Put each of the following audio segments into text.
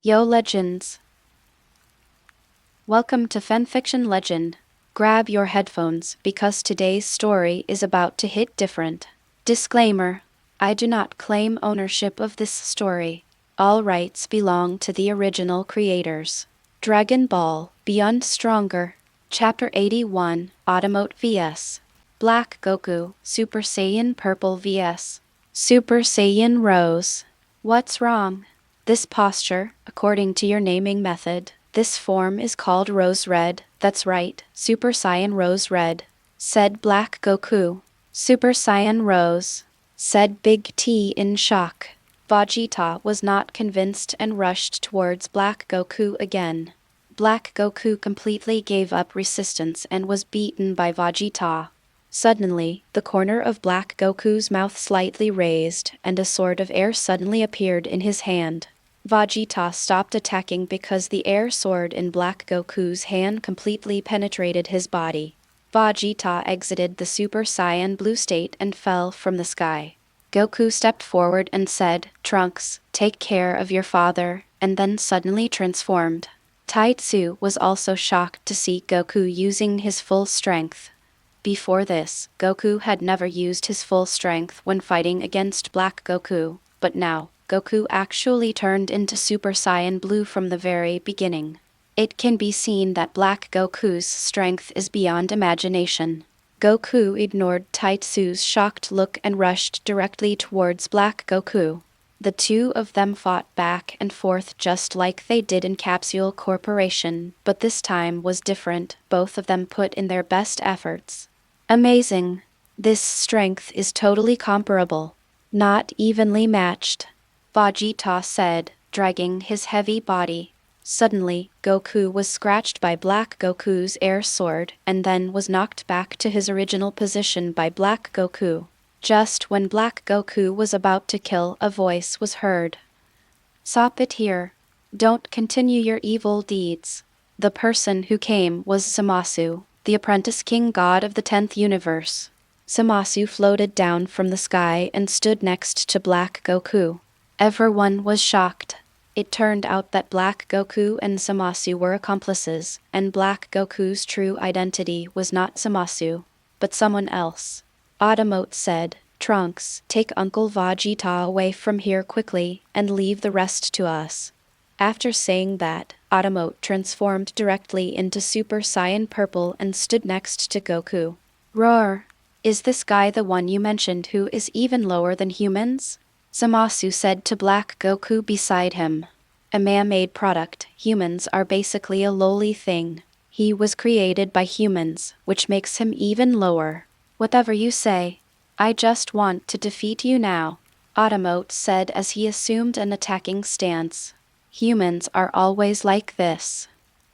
Yo Legends! Welcome to Fanfiction Legend. Grab your headphones because today's story is about to hit different. Disclaimer: I do not claim ownership of this story. All rights belong to the original creators. Dragon Ball Beyond Stronger, Chapter 81, Otamote vs. Black Goku, Super Saiyan Purple vs. Super Saiyan Rose. What's wrong? This posture, according to your naming method, this form is called Rose Red. That's right, Super Saiyan Rose Red, said Black Goku. Super Saiyan Rose, said Big T in shock. Vegito was not convinced and rushed towards Black Goku again. Black Goku completely gave up resistance and was beaten by Vegito. Suddenly, the corner of Black Goku's mouth slightly raised, and a sword of air suddenly appeared in his hand. Vegito stopped attacking because the air sword in Black Goku's hand completely penetrated his body. Vegito exited the Super Saiyan Blue state and fell from the sky. Goku stepped forward and said, "Trunks, take care of your father," and then suddenly transformed. Taitsu was also shocked to see Goku using his full strength. Before this, Goku had never used his full strength when fighting against Black Goku, but now, Goku actually turned into Super Saiyan Blue from the very beginning. It can be seen that Black Goku's strength is beyond imagination. Goku ignored Taitsu's shocked look and rushed directly towards Black Goku. The two of them fought back and forth just like they did in Capsule Corporation, but this time was different. Both of them put in their best efforts. Amazing. This strength is totally comparable. Not evenly matched, Vegito said, dragging his heavy body. Suddenly, Goku was scratched by Black Goku's air sword and then was knocked back to his original position by Black Goku. Just when Black Goku was about to kill, a voice was heard. "Stop it here. Don't continue your evil deeds." The person who came was Zamasu, the apprentice king god of the 10th universe. Zamasu floated down from the sky and stood next to Black Goku. Everyone was shocked. It turned out that Black Goku and Zamasu were accomplices, and Black Goku's true identity was not Zamasu, but someone else. Otamote said, "Trunks, take Uncle Vegito away from here quickly, and leave the rest to us." After saying that, Otamote transformed directly into Super Saiyan Purple and stood next to Goku. "Roar! Is this guy the one you mentioned who is even lower than humans?" Zamasu said to Black Goku beside him. "A man-made product, humans are basically a lowly thing. He was created by humans, which makes him even lower." "Whatever you say. I just want to defeat you now," Otamote said as he assumed an attacking stance. "Humans are always like this.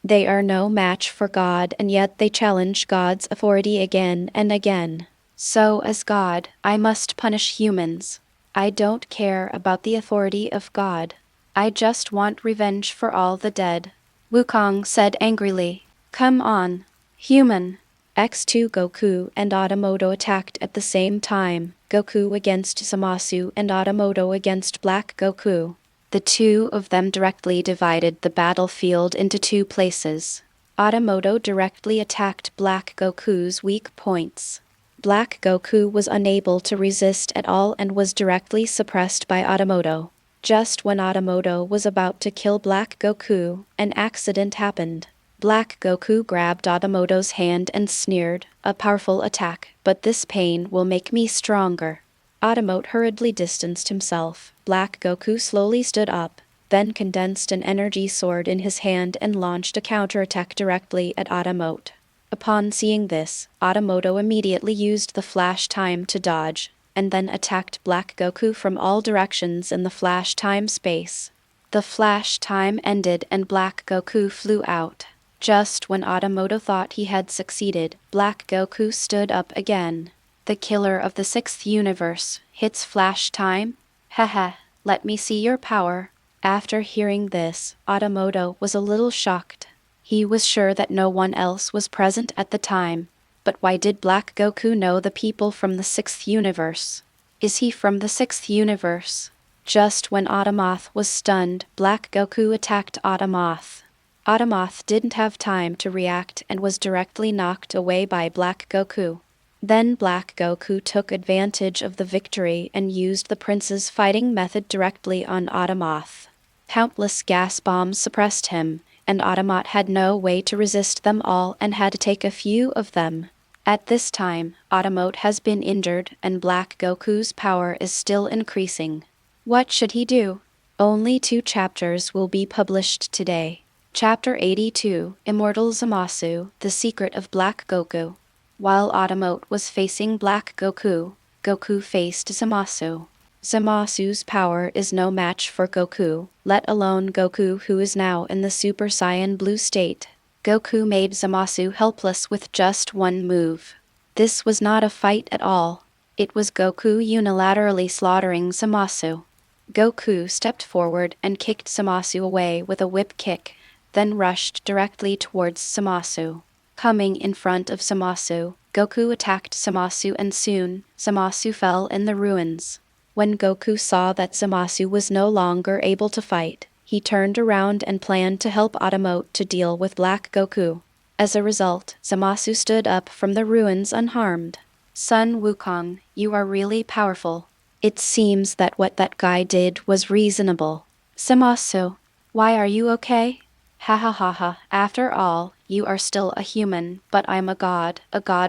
They are no match for God, and yet they challenge God's authority again and again. So as God, I must punish humans. I don't care about the authority of God. I just want revenge for all the dead," Wukong said angrily. "Come on, human." X2 Goku and Otamote attacked at the same time, Goku against Zamasu and Otamote against Black Goku. The two of them directly divided the battlefield into two places. Otamote directly attacked Black Goku's weak points. Black Goku was unable to resist at all and was directly suppressed by Otamote. Just when Otamote was about to kill Black Goku, an accident happened. Black Goku grabbed Otamote's hand and sneered, "A powerful attack, but this pain will make me stronger." Otamote hurriedly distanced himself. Black Goku slowly stood up, then condensed an energy sword in his hand and launched a counterattack directly at Otamote. Upon seeing this, Otamote immediately used the flash time to dodge, and then attacked Black Goku from all directions in the flash time space. The flash time ended and Black Goku flew out. Just when Otamote thought he had succeeded, Black Goku stood up again. "The killer of the 6th universe hits flash time? Haha, let me see your power." After hearing this, Otamote was a little shocked. He was sure that no one else was present at the time. But why did Black Goku know the people from the 6th universe? Is he from the 6th universe? Just when Otamote was stunned, Black Goku attacked Otamote. Otamote didn't have time to react and was directly knocked away by Black Goku. Then Black Goku took advantage of the victory and used the prince's fighting method directly on Otamote. Countless gas bombs suppressed him, and Otamote had no way to resist them all and had to take a few of them. At this time, Otamote has been injured and Black Goku's power is still increasing. What should he do? Only 2 chapters will be published today. Chapter 82, Immortal Zamasu, The Secret of Black Goku. While Otamote was facing Black Goku, Goku faced Zamasu. Zamasu's power is no match for Goku, let alone Goku who is now in the Super Saiyan Blue state. Goku made Zamasu helpless with just one move. This was not a fight at all. It was Goku unilaterally slaughtering Zamasu. Goku stepped forward and kicked Zamasu away with a whip kick, then rushed directly towards Zamasu. Coming in front of Zamasu, Goku attacked Zamasu and soon, Zamasu fell in the ruins. When Goku saw that Zamasu was no longer able to fight, he turned around and planned to help Otamote to deal with Black Goku. As a result, Zamasu stood up from the ruins unharmed. Sun Wukong, you are really powerful. It seems that what that guy did was reasonable. Zamasu, why are you okay? Ha ha ha ha, after all, you are still a human, but I'm a god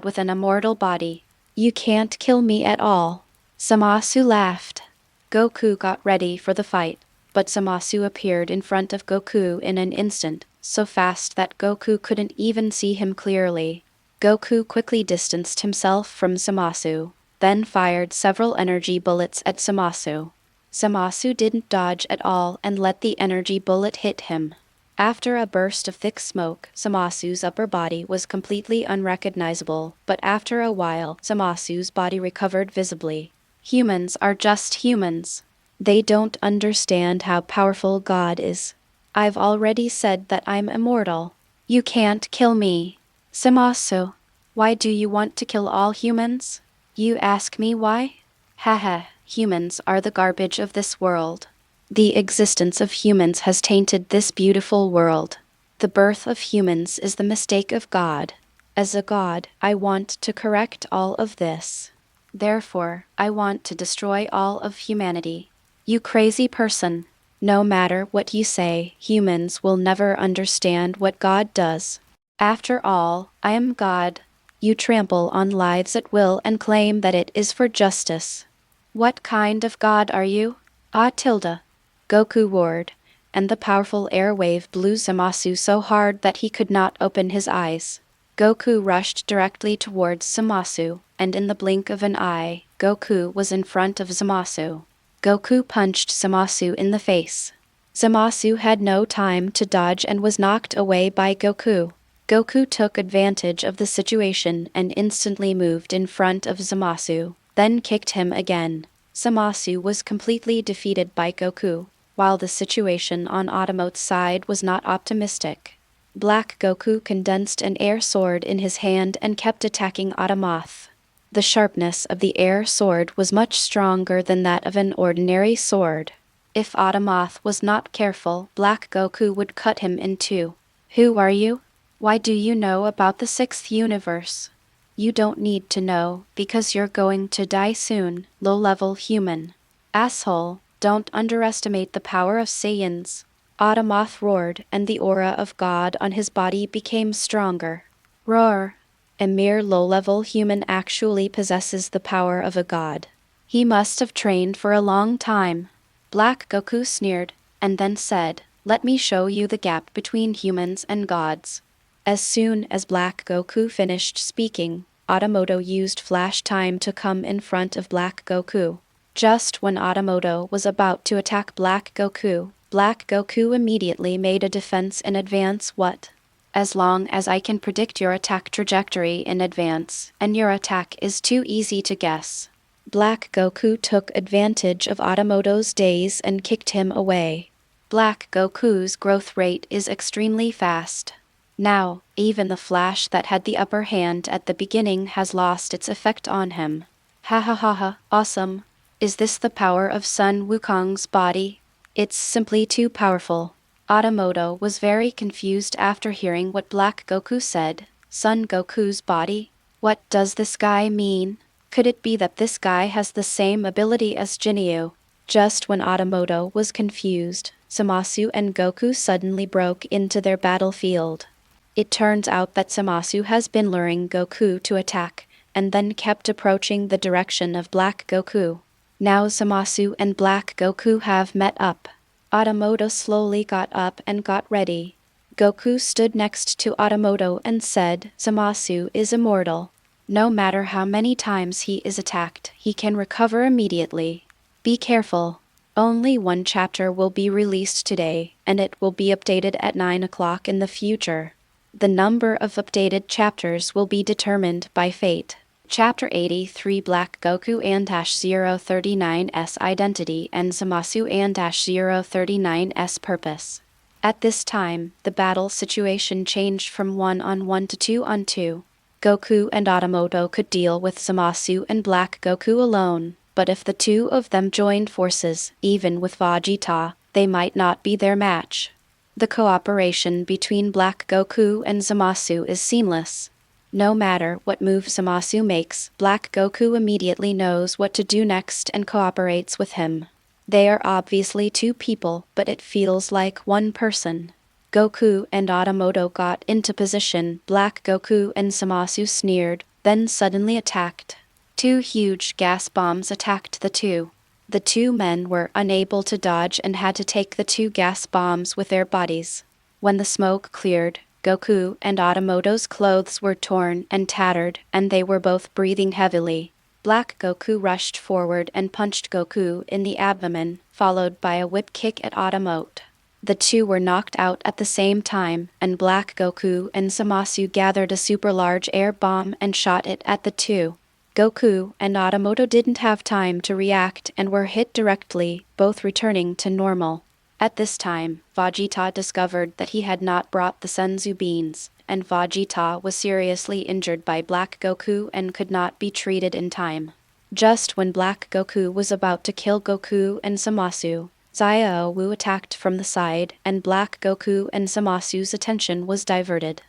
with an immortal body. You can't kill me at all. Zamasu laughed. Goku got ready for the fight, but Zamasu appeared in front of Goku in an instant, so fast that Goku couldn't even see him clearly. Goku quickly distanced himself from Zamasu, then fired several energy bullets at Zamasu. Zamasu didn't dodge at all and let the energy bullet hit him. After a burst of thick smoke, Zamasu's upper body was completely unrecognizable, but after a while, Zamasu's body recovered visibly. Humans are just humans. They don't understand how powerful God is. I've already said that I'm immortal. You can't kill me. Zamasu, why do you want to kill all humans? You ask me why? Haha, humans are the garbage of this world. The existence of humans has tainted this beautiful world. The birth of humans is the mistake of God. As a god, I want to correct all of this. Therefore, I want to destroy all of humanity. You crazy person. No matter what you say, humans will never understand what God does. After all, I am God. You trample on lives at will and claim that it is for justice. What kind of God are you? Ah tilde. Goku roared, and the powerful air wave blew Zamasu so hard that he could not open his eyes. Goku rushed directly towards Zamasu, and in the blink of an eye, Goku was in front of Zamasu. Goku punched Zamasu in the face. Zamasu had no time to dodge and was knocked away by Goku. Goku took advantage of the situation and instantly moved in front of Zamasu, then kicked him again. Zamasu was completely defeated by Goku, while the situation on Otamote's side was not optimistic. Black Goku condensed an air sword in his hand and kept attacking Otamote. The sharpness of the air sword was much stronger than that of an ordinary sword. If Otamote was not careful, Black Goku would cut him in two. Who are you? Why do you know about the 6th universe? You don't need to know, because you're going to die soon, low-level human. Asshole, don't underestimate the power of Saiyans. Otamote roared, and the aura of God on his body became stronger. Roar! A mere low-level human actually possesses the power of a god. He must have trained for a long time. Black Goku sneered, and then said, "Let me show you the gap between humans and gods." As soon as Black Goku finished speaking, Otamote used flash time to come in front of Black Goku. Just when Otamote was about to attack Black Goku immediately made a defense in advance. What? As long as I can predict your attack trajectory in advance, and your attack is too easy to guess. Black Goku took advantage of Otamote's daze and kicked him away. Black Goku's growth rate is extremely fast. Now, even the flash that had the upper hand at the beginning has lost its effect on him. Ha ha ha ha, awesome. Is this the power of Sun Wukong's body? It's simply too powerful. Otamote was very confused after hearing what Black Goku said. Son Goku's body? What does this guy mean? Could it be that this guy has the same ability as Jinyu? Just when Otamote was confused, Zamasu and Goku suddenly broke into their battlefield. It turns out that Zamasu has been luring Goku to attack, and then kept approaching the direction of Black Goku. Now Zamasu and Black Goku have met up. Otamote slowly got up and got ready. Goku stood next to Otamote and said, Zamasu is immortal. No matter how many times he is attacked, he can recover immediately. Be careful. Only one chapter will be released today, and it will be updated at 9 o'clock in the future. The number of updated chapters will be determined by fate. Chapter 83 Black Goku and -039's identity and Zamasu and -039's purpose. At this time, the battle situation changed from 1-on-1 to 2-on-2. Goku and Otamote could deal with Zamasu and Black Goku alone, but if the two of them joined forces, even with Vegito, they might not be their match. The cooperation between Black Goku and Zamasu is seamless. No matter what move Zamasu makes, Black Goku immediately knows what to do next and cooperates with him. They are obviously two people, but it feels like one person. Goku and Otamote got into position. Black Goku and Zamasu sneered, then suddenly attacked. Two huge gas bombs attacked the two. The two men were unable to dodge and had to take the two gas bombs with their bodies. When the smoke cleared, Goku and Otamote's clothes were torn and tattered, and they were both breathing heavily. Black Goku rushed forward and punched Goku in the abdomen, followed by a whip kick at Otamote. The two were knocked out at the same time, and Black Goku and Zamasu gathered a super large air bomb and shot it at the two. Goku and Otamote didn't have time to react and were hit directly, both returning to normal. At this time, Vegito discovered that he had not brought the senzu beans, and Vegito was seriously injured by Black Goku and could not be treated in time. Just when Black Goku was about to kill Goku and Zamasu, Xiaowu attacked from the side, and Black Goku and Zamasu's attention was diverted.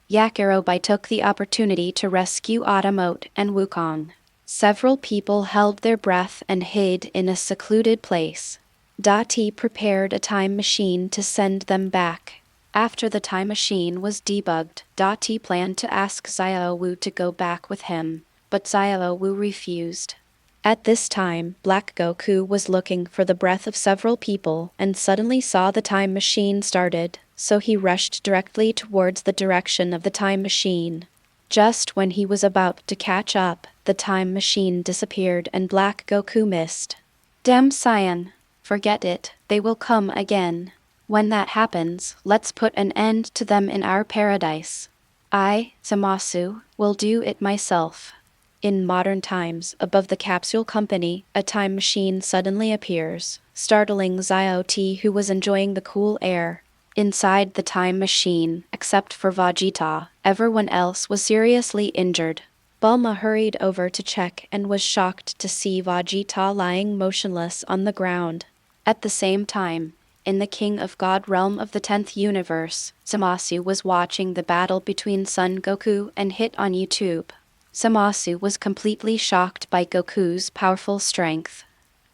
Yakirobai took the opportunity to rescue Otamote and Wukong. Several people held their breath and hid in a secluded place. Dati prepared a time machine to send them back. After the time machine was debugged, Dati planned to ask Xiaowu to go back with him, but Xiaowu refused. At this time, Black Goku was looking for the breath of several people and suddenly saw the time machine started, so he rushed directly towards the direction of the time machine. Just when he was about to catch up, the time machine disappeared and Black Goku missed. Damn Saiyan! Forget it, they will come again. When that happens, let's put an end to them in our paradise. I, Zamasu, will do it myself. In modern times, above the capsule company, a time machine suddenly appears, startling Xiao, who was enjoying the cool air. Inside the time machine, except for Vegito, everyone else was seriously injured. Bulma hurried over to check and was shocked to see Vegito lying motionless on the ground. At the same time, in the King of God realm of the 10th universe, Zamasu was watching the battle between Son Goku and Hit on YouTube. Zamasu was completely shocked by Goku's powerful strength.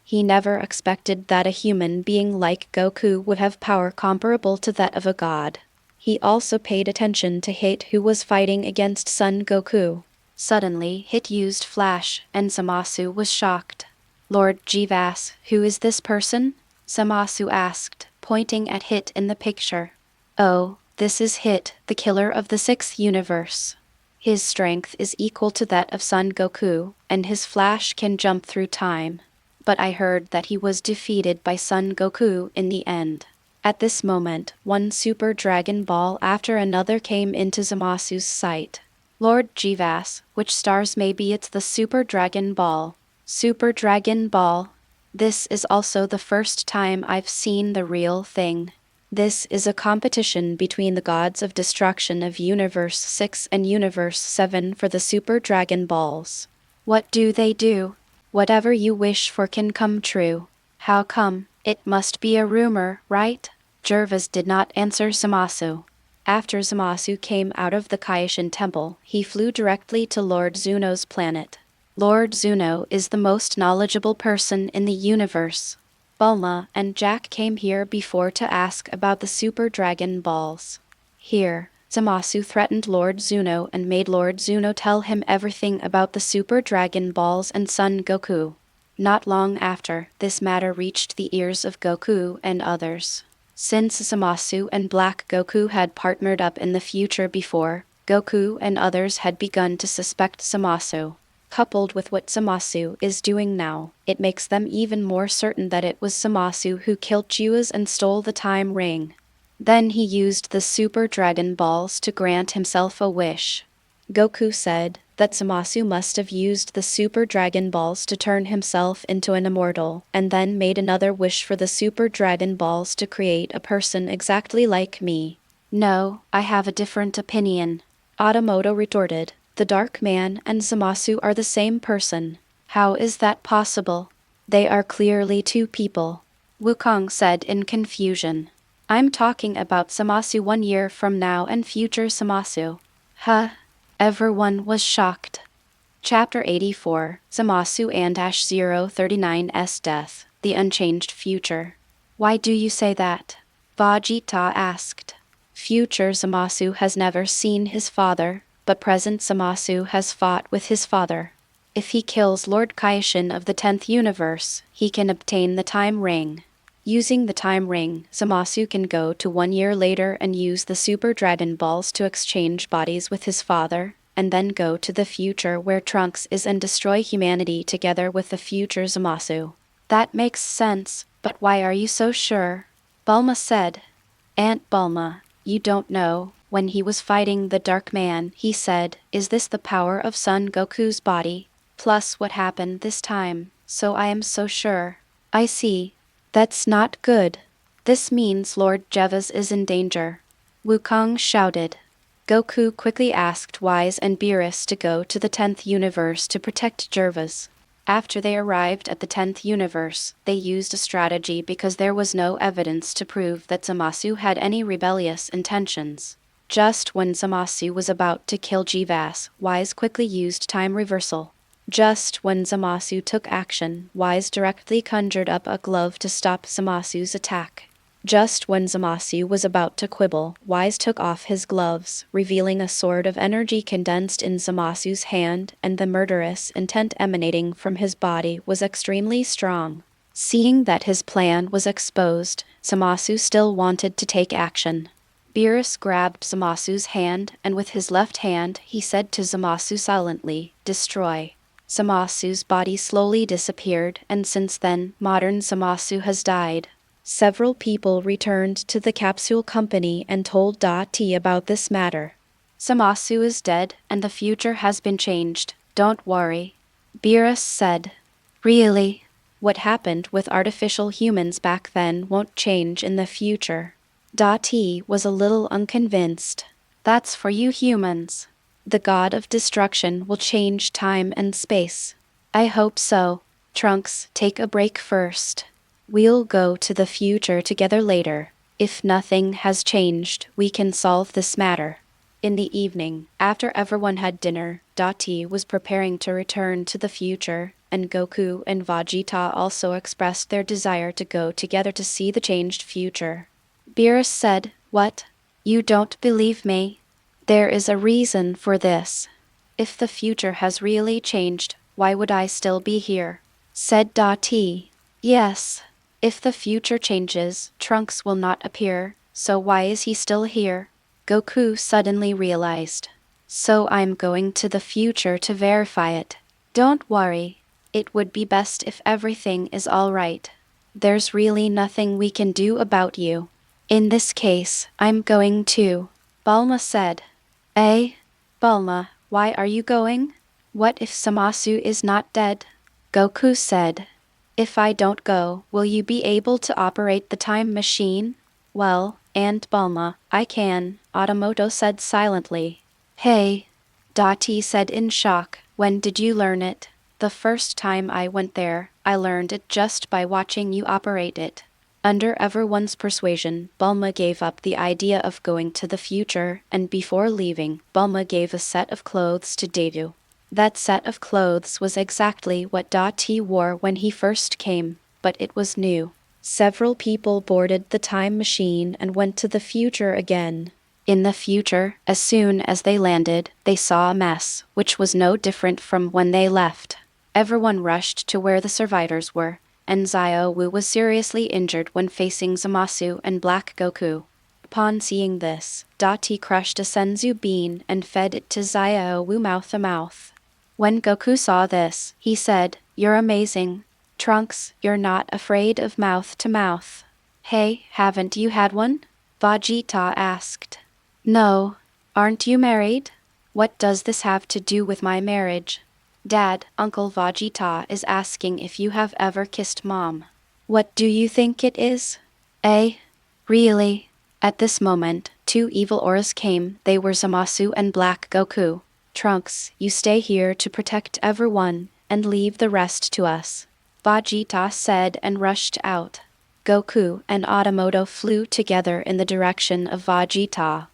He never expected that a human being like Goku would have power comparable to that of a god. He also paid attention to Hit, who was fighting against Son Goku. Suddenly, Hit used Flash, and Zamasu was shocked. Lord Jivas, who is this person? Zamasu asked, pointing at Hit in the picture. Oh, this is Hit, the killer of the 6th universe. His strength is equal to that of Son Goku, and his Flash can jump through time. But I heard that he was defeated by Son Goku in the end. At this moment, one Super Dragon Ball after another came into Zamasu's sight. Lord Jivas, which stars maybe it's the Super Dragon Ball? Super Dragon Ball? This is also the first time I've seen the real thing. This is a competition between the gods of destruction of Universe 6 and Universe 7 for the Super Dragon Balls. What do they do? Whatever you wish for can come true. How come? It must be a rumor, right? Gervas did not answer Zamasu. After Zamasu came out of the Kaioshin temple, he flew directly to Lord Zuno's planet. Lord Zuno is the most knowledgeable person in the universe. Bulma and Jack came here before to ask about the Super Dragon Balls. Here, Zamasu threatened Lord Zuno and made Lord Zuno tell him everything about the Super Dragon Balls and Son Goku. Not long after, this matter reached the ears of Goku and others. Since Zamasu and Black Goku had partnered up in the future before, Goku and others had begun to suspect Zamasu. Coupled with what Zamasu is doing now, it makes them even more certain that it was Zamasu who killed Juas and stole the time ring. Then he used the Super Dragon Balls to grant himself a wish. Goku said that Zamasu must have used the Super Dragon Balls to turn himself into an immortal, and then made another wish for the Super Dragon Balls to create a person exactly like me. No, I have a different opinion. Otamote retorted. The Dark Man and Zamasu are the same person. How is that possible? They are clearly two people. Wukong said in confusion. I'm talking about Zamasu 1 year from now and future Zamasu. Huh? Everyone was shocked. Chapter 84, Zamasu and 039's Death, the Unchanged Future. Why do you say that? Vegito asked. Future Zamasu has never seen his father, but present Zamasu has fought with his father. If he kills Lord Kaioshin of the 10th universe, he can obtain the time ring. Using the time ring, Zamasu can go to 1 year later and use the Super Dragon Balls to exchange bodies with his father, and then go to the future where Trunks is and destroy humanity together with the future Zamasu. That makes sense, but why are you so sure? Bulma said. Aunt Bulma, you don't know. When he was fighting the Dark Man, he said, "Is this the power of Son Goku's body? Plus what happened this time, so I am so sure." I see. That's not good. This means Lord Jevas is in danger. Wukong shouted. Goku quickly asked Wise and Beerus to go to the 10th universe to protect Gervas. After they arrived at the 10th universe, they used a strategy because there was no evidence to prove that Zamasu had any rebellious intentions. Just when Zamasu was about to kill Jivas, Wise quickly used time reversal. Just when Zamasu took action, Wise directly conjured up a glove to stop Zamasu's attack. Just when Zamasu was about to quibble, Wise took off his gloves, revealing a sword of energy condensed in Zamasu's hand, and the murderous intent emanating from his body was extremely strong. Seeing that his plan was exposed, Zamasu still wanted to take action. Beerus grabbed Zamasu's hand, and with his left hand, he said to Zamasu silently, "Destroy." Zamasu's body slowly disappeared, and since then, modern Zamasu has died. Several people returned to the capsule company and told Dati about this matter. Zamasu is dead, and the future has been changed. Don't worry. Beerus said. Really? What happened with artificial humans back then won't change in the future. Dati was a little unconvinced. That's for you humans. The god of destruction will change time and space. I hope so. Trunks, take a break first. We'll go to the future together later. If nothing has changed, we can solve this matter. In the evening, after everyone had dinner, Dati was preparing to return to the future, and Goku and Vegeta also expressed their desire to go together to see the changed future. Beerus said, "What? You don't believe me? There is a reason for this. If the future has really changed, why would I still be here?" Said Dati. Yes. If the future changes, Trunks will not appear, so why is he still here? Goku suddenly realized. So I'm going to the future to verify it. Don't worry. It would be best if everything is all right. There's really nothing we can do about you. In this case, I'm going too. Bulma said. Bulma, why are you going? What if Zamasu is not dead? Goku said. If I don't go, will you be able to operate the time machine? Well, Aunt Bulma, I can, Otamote said silently. Hey. Dati said in shock, when did you learn it? The first time I went there, I learned it just by watching you operate it. Under everyone's persuasion, Bulma gave up the idea of going to the future, and before leaving, Bulma gave a set of clothes to Dedu. That set of clothes was exactly what Dati wore when he first came, but it was new. Several people boarded the time machine and went to the future again. In the future, as soon as they landed, they saw a mess, which was no different from when they left. Everyone rushed to where the survivors were, and Xiaowu was seriously injured when facing Zamasu and Black Goku. Upon seeing this, Dati crushed a senzu bean and fed it to Xiaowu mouth to mouth. When Goku saw this, he said, "You're amazing. Trunks, you're not afraid of mouth to mouth." "Hey, haven't you had one?" Vegeta asked. "No. Aren't you married?" "What does this have to do with my marriage?" "Dad, Uncle Vegeta is asking if you have ever kissed Mom." "What do you think it is?" "Eh? Really?" At this moment, two evil auras came. They were Zamasu and Black Goku. "Trunks, you stay here to protect everyone, and leave the rest to us," Vegeta said and rushed out. Goku and Otamote flew together in the direction of Vegeta.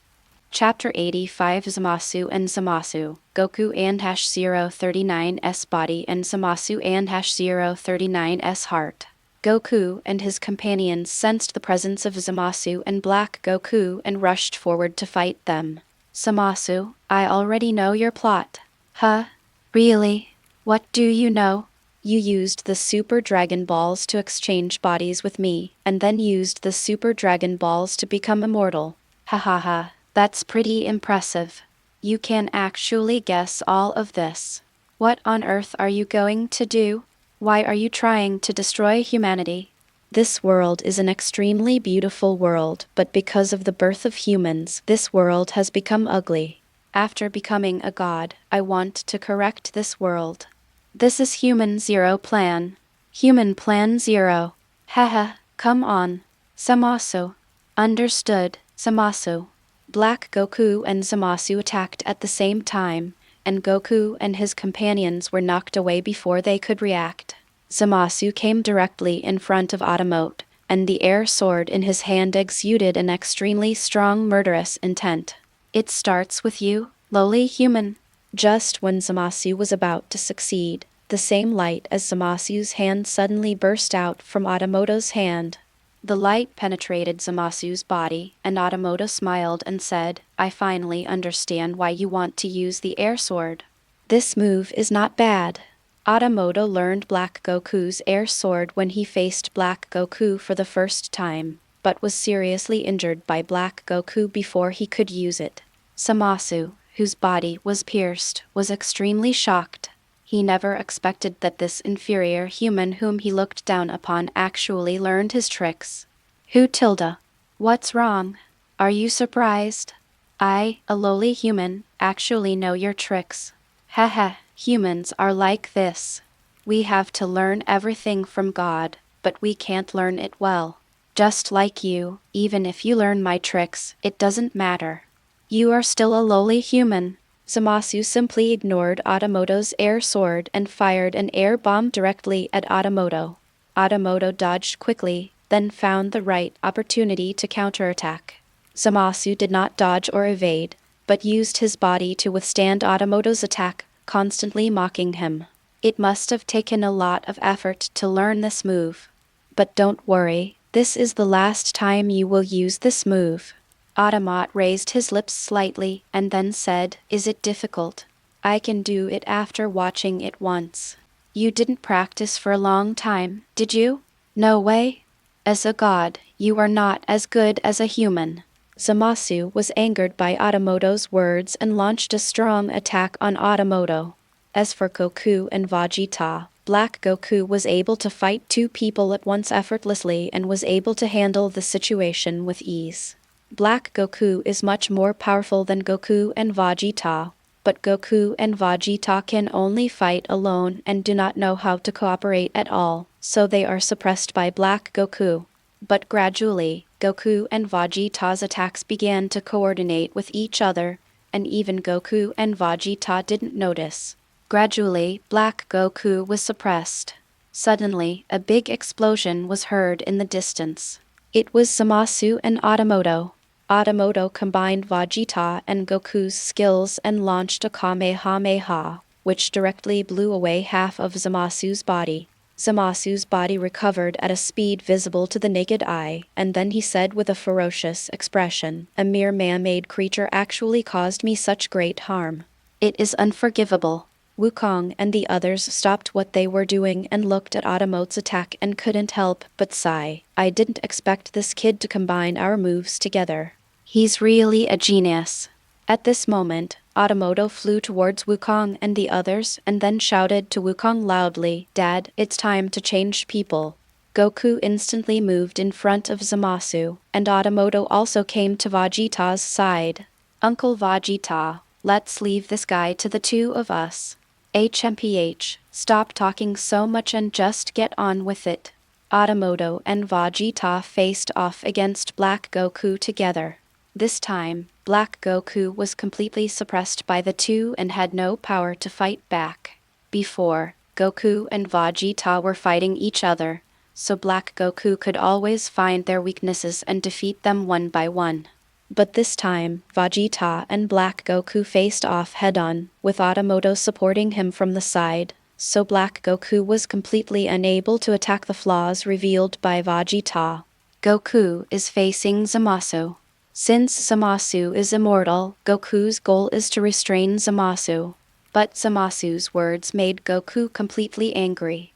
Chapter 85 Zamasu and Zamasu, Goku and -039's body and Zamasu and -039's heart. Goku and his companions sensed the presence of Zamasu and Black Goku and rushed forward to fight them. "Zamasu, I already know your plot." "Huh? Really? What do you know?" "You used the Super Dragon Balls to exchange bodies with me, and then used the Super Dragon Balls to become immortal." "Ha ha ha. That's pretty impressive. You can actually guess all of this. What on earth are you going to do? Why are you trying to destroy humanity?" "This world is an extremely beautiful world, but because of the birth of humans, this world has become ugly. After becoming a god, I want to correct this world. This is Human Zero Plan. Human Plan Zero. Haha, come on. Zamasu." "Understood, Zamasu." Black Goku and Zamasu attacked at the same time, and Goku and his companions were knocked away before they could react. Zamasu came directly in front of Otamote, and the air sword in his hand exuded an extremely strong murderous intent. "It starts with you, lowly human." Just when Zamasu was about to succeed, the same light as Zamasu's hand suddenly burst out from Otamoto's hand. The light penetrated Zamasu's body, and Otamote smiled and said, "I finally understand why you want to use the air sword. This move is not bad." Otamote learned Black Goku's air sword when he faced Black Goku for the first time, but was seriously injured by Black Goku before he could use it. Zamasu, whose body was pierced, was extremely shocked. He never expected that this inferior human whom he looked down upon actually learned his tricks. "Who tilde? What's wrong? Are you surprised? I, a lowly human, actually know your tricks." "Haha, humans are like this. We have to learn everything from God, but we can't learn it well. Just like you, even if you learn my tricks, it doesn't matter. You are still a lowly human." Zamasu simply ignored Otamoto's air sword and fired an air bomb directly at Otamote. Otamote dodged quickly, then found the right opportunity to counterattack. Zamasu did not dodge or evade, but used his body to withstand Otamoto's attack, constantly mocking him. It must have taken a lot of effort to learn this move. But don't worry, this is the last time you will use this move. Otamote raised his lips slightly and then said, "Is it difficult? I can do it after watching it once." "You didn't practice for a long time, did you?" "No way. As a god, you are not as good as a human." Zamasu was angered by Otamoto's words and launched a strong attack on Otamote. As for Goku and Vegeta, Black Goku was able to fight two people at once effortlessly and was able to handle the situation with ease. Black Goku is much more powerful than Goku and Vegeta, but Goku and Vegeta can only fight alone and do not know how to cooperate at all, so they are suppressed by Black Goku. But gradually, Goku and Vegeta's attacks began to coordinate with each other, and even Goku and Vegeta didn't notice. Gradually, Black Goku was suppressed. Suddenly, a big explosion was heard in the distance. It was Zamasu and Otamote. Otamote combined Vegeta and Goku's skills and launched a Kamehameha, which directly blew away half of Zamasu's body. Zamasu's body recovered at a speed visible to the naked eye, and then he said with a ferocious expression, "A mere man-made creature actually caused me such great harm. It is unforgivable." Wukong and the others stopped what they were doing and looked at Otamote's attack and couldn't help but sigh. "I didn't expect this kid to combine our moves together. He's really a genius." At this moment, Otamote flew towards Wukong and the others and then shouted to Wukong loudly, "Dad, it's time to change people." Goku instantly moved in front of Zamasu, and Otamote also came to Vegeta's side. "Uncle Vegeta, let's leave this guy to the two of us. HMPH, stop talking so much and just get on with it." Otamote and Vegeta faced off against Black Goku together. This time, Black Goku was completely suppressed by the two and had no power to fight back. Before, Goku and Vegeta were fighting each other, so Black Goku could always find their weaknesses and defeat them one by one. But this time, Vegeta and Black Goku faced off head-on, with Otamote supporting him from the side, so Black Goku was completely unable to attack the flaws revealed by Vegeta. Goku is facing Zamasu. Since Zamasu is immortal, Goku's goal is to restrain Zamasu. But Zamasu's words made Goku completely angry.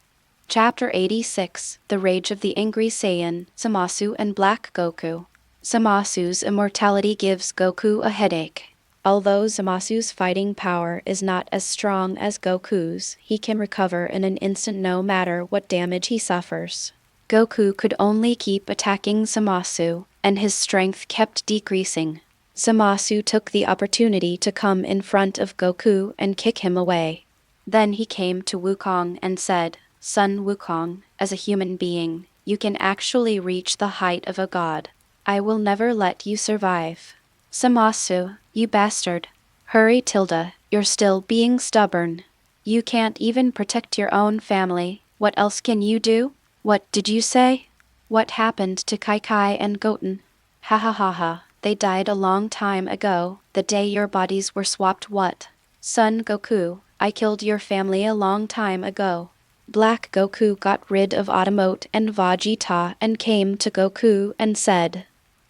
Chapter 86, The Rage of the Angry Saiyan, Zamasu and Black Goku. Zamasu's immortality gives Goku a headache. Although Zamasu's fighting power is not as strong as Goku's, he can recover in an instant no matter what damage he suffers. Goku could only keep attacking Zamasu, and his strength kept decreasing. Zamasu took the opportunity to come in front of Goku and kick him away. Then he came to Wukong and said, "Son Wukong, as a human being, you can actually reach the height of a god. I will never let you survive." "Zamasu, you bastard. Hurry tilde, you're still being stubborn. You can't even protect your own family, what else can you do?" "What did you say? What happened to Kai and Goten?" "Ha ha ha ha, they died a long time ago, the day your bodies were swapped." "What? Son Goku, I killed your family a long time ago." Black Goku got rid of Otamote and Vegeta and came to Goku and said,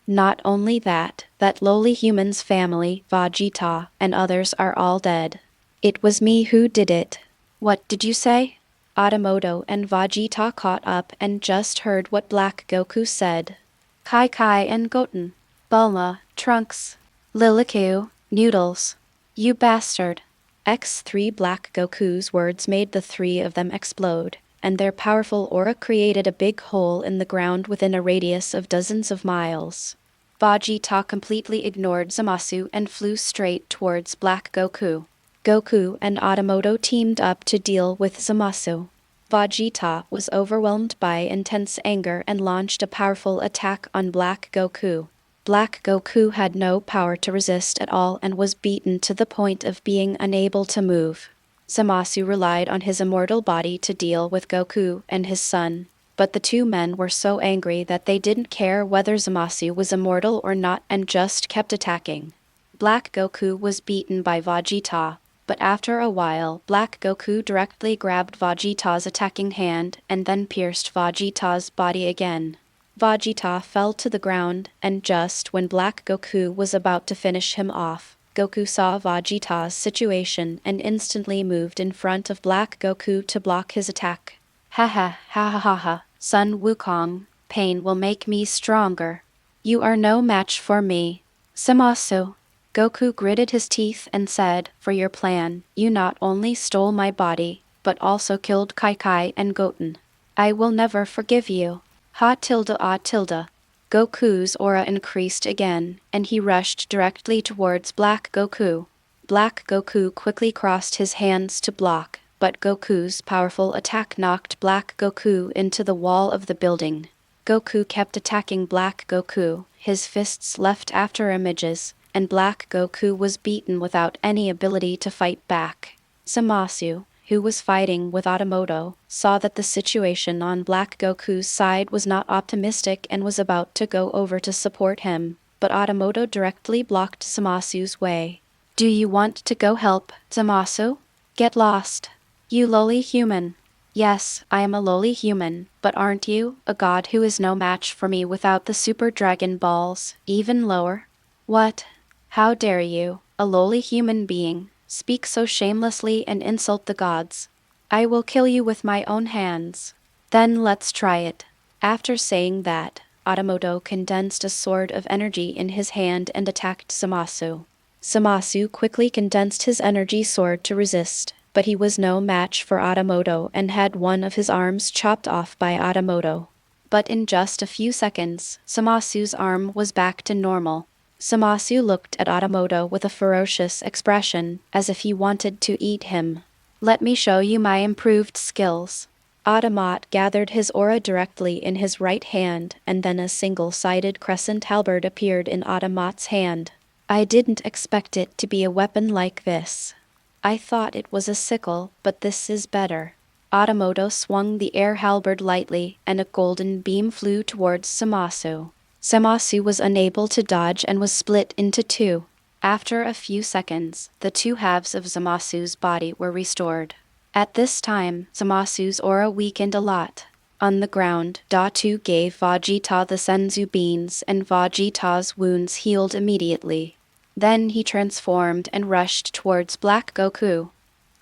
"Not only that, that lowly human's family, Vegeta, and others are all dead. It was me who did it." "What did you say?" Otamote and Vegeta caught up and just heard what Black Goku said. Kai and Goten. Bulma, Trunks, Liliku, Noodles. You bastard. X3 Black Goku's words made the three of them explode, and their powerful aura created a big hole in the ground within a radius of dozens of miles. Vegeta completely ignored Zamasu and flew straight towards Black Goku. Goku and Otamote teamed up to deal with Zamasu. Vegeta was overwhelmed by intense anger and launched a powerful attack on Black Goku. Black Goku had no power to resist at all and was beaten to the point of being unable to move. Zamasu relied on his immortal body to deal with Goku and his son, but the two men were so angry that they didn't care whether Zamasu was immortal or not and just kept attacking. Black Goku was beaten by Vegeta, but after a while Black Goku directly grabbed Vegeta's attacking hand and then pierced Vegeta's body again. Vegeta fell to the ground, and just when Black Goku was about to finish him off, Goku saw Vegeta's situation and instantly moved in front of Black Goku to block his attack. Ha ha ha ha ha ha, son Wukong, pain will make me stronger. You are no match for me. Zamasu. Goku gritted his teeth and said, "For your plan, you not only stole my body, but also killed Kai and Goten. I will never forgive you." Ha tilde ah tilde. Goku's aura increased again, and he rushed directly towards Black Goku. Black Goku quickly crossed his hands to block, but Goku's powerful attack knocked Black Goku into the wall of the building. Goku kept attacking Black Goku, his fists left after images, and Black Goku was beaten without any ability to fight back. Zamasu, who was fighting with Otamote, saw that the situation on Black Goku's side was not optimistic and was about to go over to support him, but Otamote directly blocked Zamasu's way. Do you want to go help, Zamasu? Get lost. You lowly human. Yes, I am a lowly human, but aren't you, a god who is no match for me without the Super Dragon Balls, even lower? What? How dare you, a lowly human being, speak so shamelessly and insult the gods? I will kill you with my own hands. Then let's try it. After saying that, Otamote condensed a sword of energy in his hand and attacked Zamasu. Zamasu quickly condensed his energy sword to resist, but he was no match for Otamote and had one of his arms chopped off by Otamote. But in just a few seconds, Zamasu's arm was back to normal. Zamasu looked at Otamote with a ferocious expression, as if he wanted to eat him. Let me show you my improved skills. Otamote gathered his aura directly in his right hand, and then a single-sided crescent halberd appeared in Otamote's hand. I didn't expect it to be a weapon like this. I thought it was a sickle, but this is better. Otamote swung the air halberd lightly, and a golden beam flew towards Zamasu. Zamasu was unable to dodge and was split into two. After a few seconds, the two halves of Zamasu's body were restored. At this time, Zamasu's aura weakened a lot. On the ground, Datu gave Vegito the senzu beans and Vegito's wounds healed immediately. Then he transformed and rushed towards Black Goku.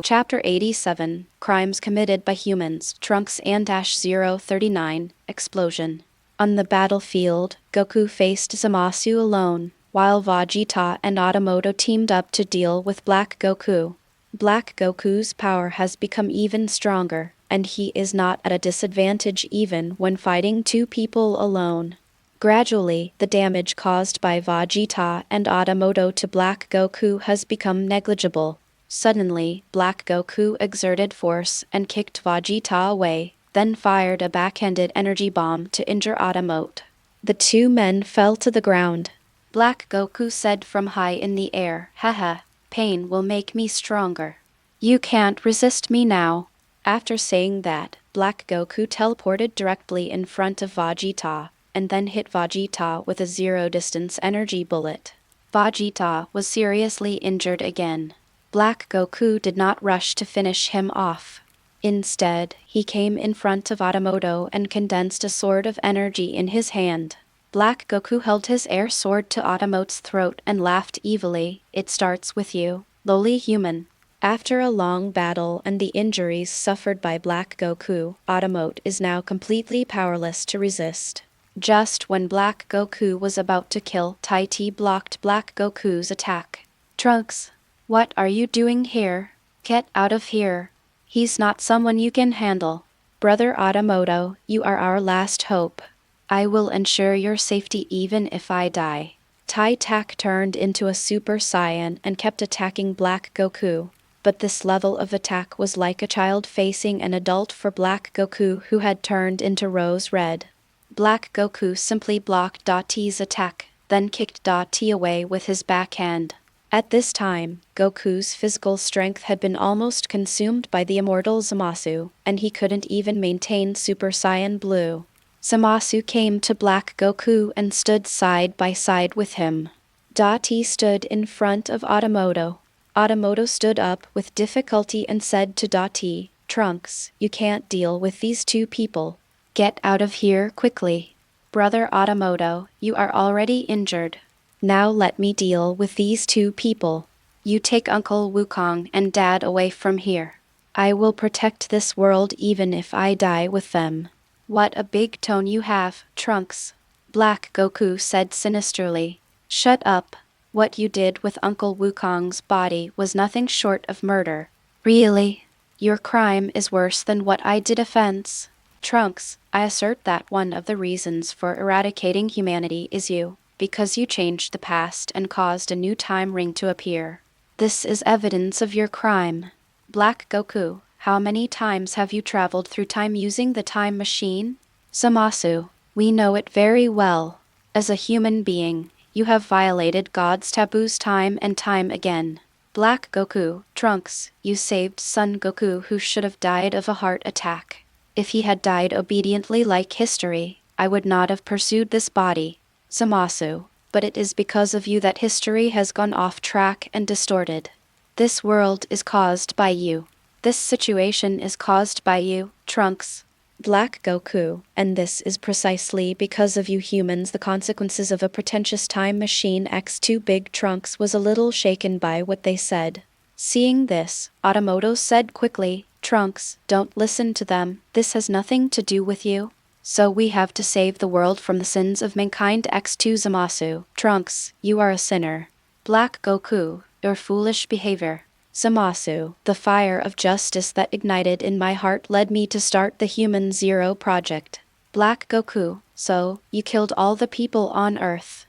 Chapter 87, Crimes Committed by Humans, Trunks and -039, Explosion. On the battlefield, Goku faced Zamasu alone, while Vegito and Otamote teamed up to deal with Black Goku. Black Goku's power has become even stronger, and he is not at a disadvantage even when fighting two people alone. Gradually, the damage caused by Vegito and Otamote to Black Goku has become negligible. Suddenly, Black Goku exerted force and kicked Vegito away, then fired a backhanded energy bomb to injure Otamote. The two men fell to the ground. Black Goku said from high in the air, "Haha, pain will make me stronger. You can't resist me now." After saying that, Black Goku teleported directly in front of Vegito, and then hit Vegito with a zero-distance energy bullet. Vegito was seriously injured again. Black Goku did not rush to finish him off. Instead, he came in front of Otamote and condensed a sword of energy in his hand. Black Goku held his air sword to Otamote's throat and laughed evilly. "It starts with you, lowly human." After a long battle and the injuries suffered by Black Goku, Otamote is now completely powerless to resist. Just when Black Goku was about to kill, Taiti blocked Black Goku's attack. "Trunks, what are you doing here? Get out of here. He's not someone you can handle. Brother Otamote, you are our last hope. I will ensure your safety even if I die." Tai Tak turned into a Super Saiyan and kept attacking Black Goku, but this level of attack was like a child facing an adult for Black Goku who had turned into Rose Red. Black Goku simply blocked Dati's attack, then kicked Dati away with his backhand. At this time, Goku's physical strength had been almost consumed by the Immortal Zamasu, and he couldn't even maintain Super Saiyan Blue. Zamasu came to Black Goku and stood side by side with him. Dati stood in front of Otamote. Otamote stood up with difficulty and said to Dati, "Trunks, you can't deal with these two people. Get out of here quickly. Brother Otamote, you are already injured. Now let me deal with these two people. You take Uncle Wukong and Dad away from here. I will protect this world even if I die with them." "What a big tone you have, Trunks," Black Goku said sinisterly. "Shut up. What you did with Uncle Wukong's body was nothing short of murder." "Really? Your crime is worse than what I did offense." "Trunks, I assert that one of the reasons for eradicating humanity is you, because you changed the past and caused a new time ring to appear. This is evidence of your crime." "Black Goku, how many times have you traveled through time using the time machine?" "Zamasu, we know it very well. As a human being, you have violated God's taboos time and time again. Black Goku, Trunks, you saved Son Goku who should have died of a heart attack. If he had died obediently like history, I would not have pursued this body. Zamasu, but it is because of you that history has gone off track and distorted. This world is caused by you. This situation is caused by you, Trunks. Black Goku, and this is precisely because of you humans. The consequences of a pretentious time machine X2. Big Trunks was a little shaken by what they said. Seeing this, Otamote said quickly, Trunks, don't listen to them, this has nothing to do with you. So we have to save the world from the sins of mankind. X2 Zamasu, Trunks, you are a sinner. Black Goku, your foolish behavior. Zamasu, the fire of justice that ignited in my heart led me to start the Human Zero Project. Black Goku, so, you killed all the people on Earth.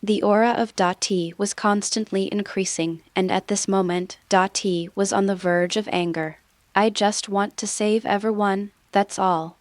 The aura of T was constantly increasing, and at this moment, T was on the verge of anger. I just want to save everyone, that's all.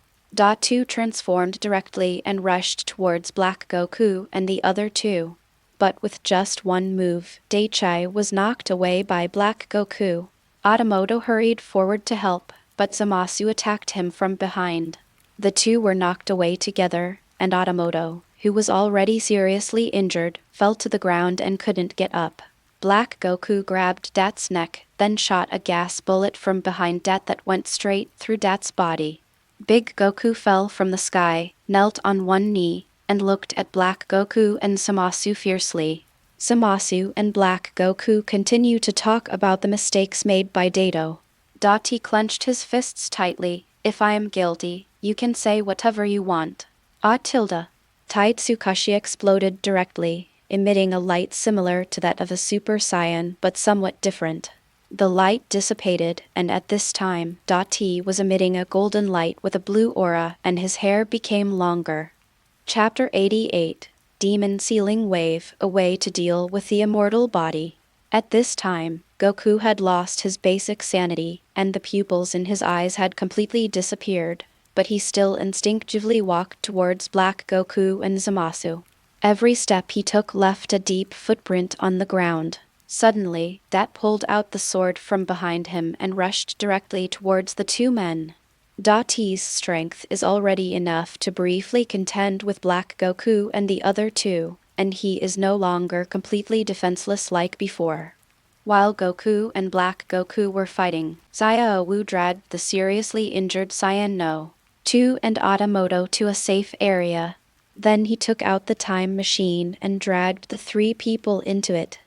Two transformed directly and rushed towards Black Goku and the other two. But with just one move, Daichai was knocked away by Black Goku. Otamote hurried forward to help, but Zamasu attacked him from behind. The two were knocked away together, and Otamote, who was already seriously injured, fell to the ground and couldn't get up. Black Goku grabbed Dat's neck, then shot a gas bullet from behind Dat that went straight through Dat's body. Big Goku fell from the sky, knelt on one knee, and looked at Black Goku and Zamasu fiercely. Zamasu and Black Goku continue to talk about the mistakes made by Dato. Dati clenched his fists tightly. If I am guilty, you can say whatever you want. Tilde. Taitsukashi exploded directly, emitting a light similar to that of a Super Saiyan but somewhat different. The light dissipated, and at this time, Dati was emitting a golden light with a blue aura, and his hair became longer. Chapter 88, Demon Sealing Wave, a way to deal with the immortal body. At this time, Goku had lost his basic sanity, and the pupils in his eyes had completely disappeared, but he still instinctively walked towards Black Goku and Zamasu. Every step he took left a deep footprint on the ground. Suddenly, Dat pulled out the sword from behind him and rushed directly towards the two men. Dati's strength is already enough to briefly contend with Black Goku and the other two, and he is no longer completely defenseless like before. While Goku and Black Goku were fighting, Xiaowu dragged the seriously injured Saiyan No. 2 and Otamote to a safe area. Then he took out the time machine and dragged the three people into it.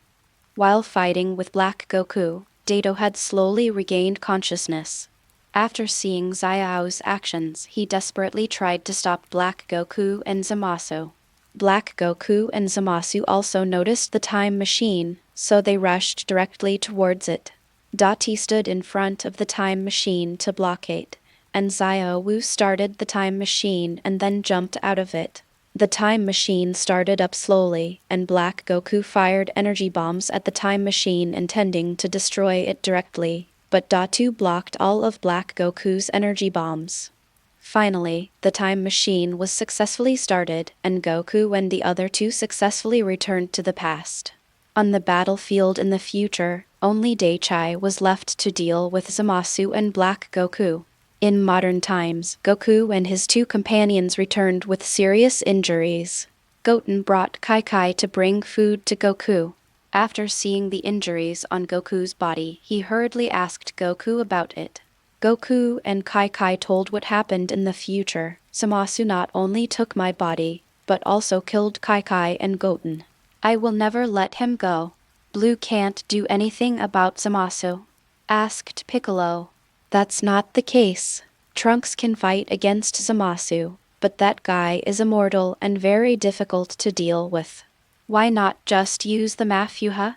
While fighting with Black Goku, Dato had slowly regained consciousness. After seeing Xiao's actions, he desperately tried to stop Black Goku and Zamasu. Black Goku and Zamasu also noticed the time machine, so they rushed directly towards it. Dati stood in front of the time machine to blockade, and Xiaowu started the time machine and then jumped out of it. The time machine started up slowly, and Black Goku fired energy bombs at the time machine intending to destroy it directly. But Datu blocked all of Black Goku's energy bombs. Finally, the time machine was successfully started, and Goku and the other two successfully returned to the past. On the battlefield in the future, only Daichai was left to deal with Zamasu and Black Goku. In modern times, Goku and his two companions returned with serious injuries. Goten brought Kai to bring food to Goku. After seeing the injuries on Goku's body, he hurriedly asked Goku about it. Goku and Kai told what happened in the future. Zamasu not only took my body, but also killed Kai and Goten. I will never let him go. Blue can't do anything about Zamasu, asked Piccolo. That's not the case. Trunks can fight against Zamasu, but that guy is immortal and very difficult to deal with. Why not just use the Mafuha?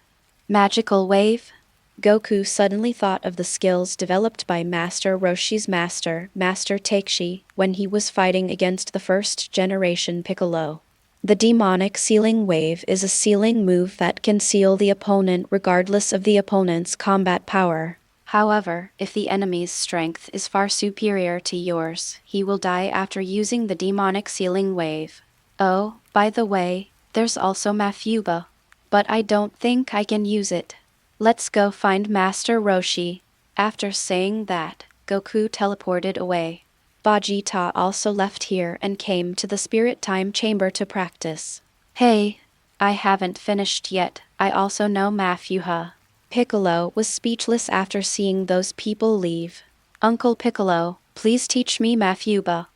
Magical wave? Goku suddenly thought of the skills developed by Master Roshi's master, Master Takeshi, when he was fighting against the first-generation Piccolo. The demonic sealing wave is a sealing move that can seal the opponent regardless of the opponent's combat power. However, if the enemy's strength is far superior to yours, he will die after using the demonic sealing wave. Oh, by the way, there's also Mafuha, but I don't think I can use it. Let's go find Master Roshi. After saying that, Goku teleported away. Vegeta also left here and came to the spirit time chamber to practice. Hey, I haven't finished yet, I also know Mafuha. Piccolo was speechless after seeing those people leave. Uncle Piccolo, please teach me Mafuba.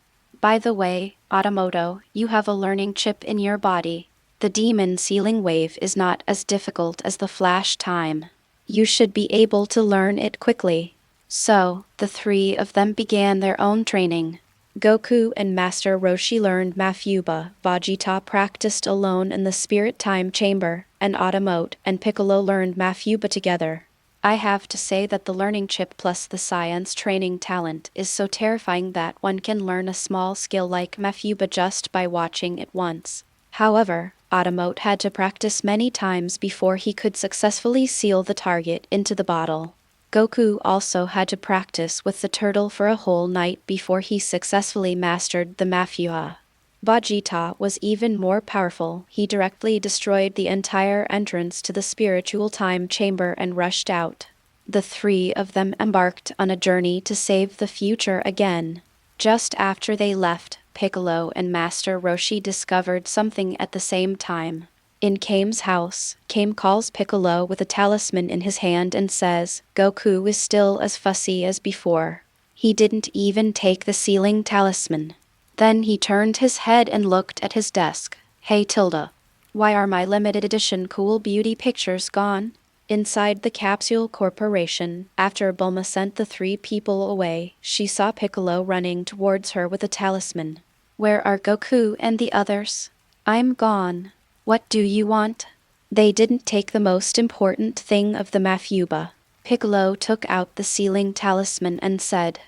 By the way, Otamote, you have a learning chip in your body. The demon sealing wave is not as difficult as the flash time. You should be able to learn it quickly. So, the three of them began their own training. Goku and Master Roshi learned Mafuba, Vegeta practiced alone in the Spirit Time Chamber, and Otamote and Piccolo learned Mafuba together. I have to say that the learning chip plus the science training talent is so terrifying that one can learn a small skill like Mafuba just by watching it once. However, Otamote had to practice many times before he could successfully seal the target into the bottle. Goku also had to practice with the turtle for a whole night before he successfully mastered the Mafuha. Vegeta was even more powerful. He directly destroyed the entire entrance to the spiritual time chamber and rushed out. The three of them embarked on a journey to save the future again. Just after they left, Piccolo and Master Roshi discovered something at the same time. In Kame's house, Kame calls Piccolo with a talisman in his hand and says, Goku is still as fussy as before. He didn't even take the sealing talisman. Then he turned his head and looked at his desk. Hey Tilda, why are my limited edition cool beauty pictures gone? Inside the Capsule Corporation, after Bulma sent the three people away, she saw Piccolo running towards her with a talisman. Where are Goku and the others? I'm gone. What do you want? They didn't take the most important thing of the Mafuba. Piccolo took out the sealing talisman and said,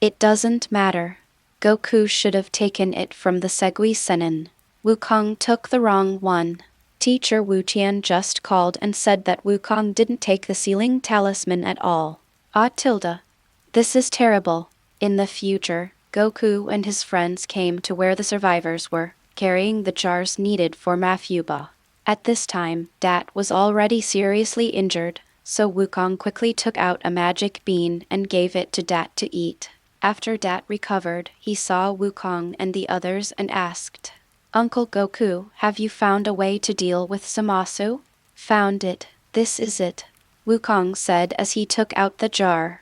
It doesn't matter. Goku should have taken it from the Segui Senin. Wukong took the wrong one. Teacher Wu Tian just called and said that Wukong didn't take the sealing talisman at all. Tilda. This is terrible. In the future, Goku and his friends came to where the survivors were, carrying the jars needed for Mafuba. At this time, Dat was already seriously injured, so Wukong quickly took out a magic bean and gave it to Dat to eat. After Dat recovered, he saw Wukong and the others and asked, Uncle Goku, have you found a way to deal with Zamasu? Found it. This is it. Wukong said as he took out the jar.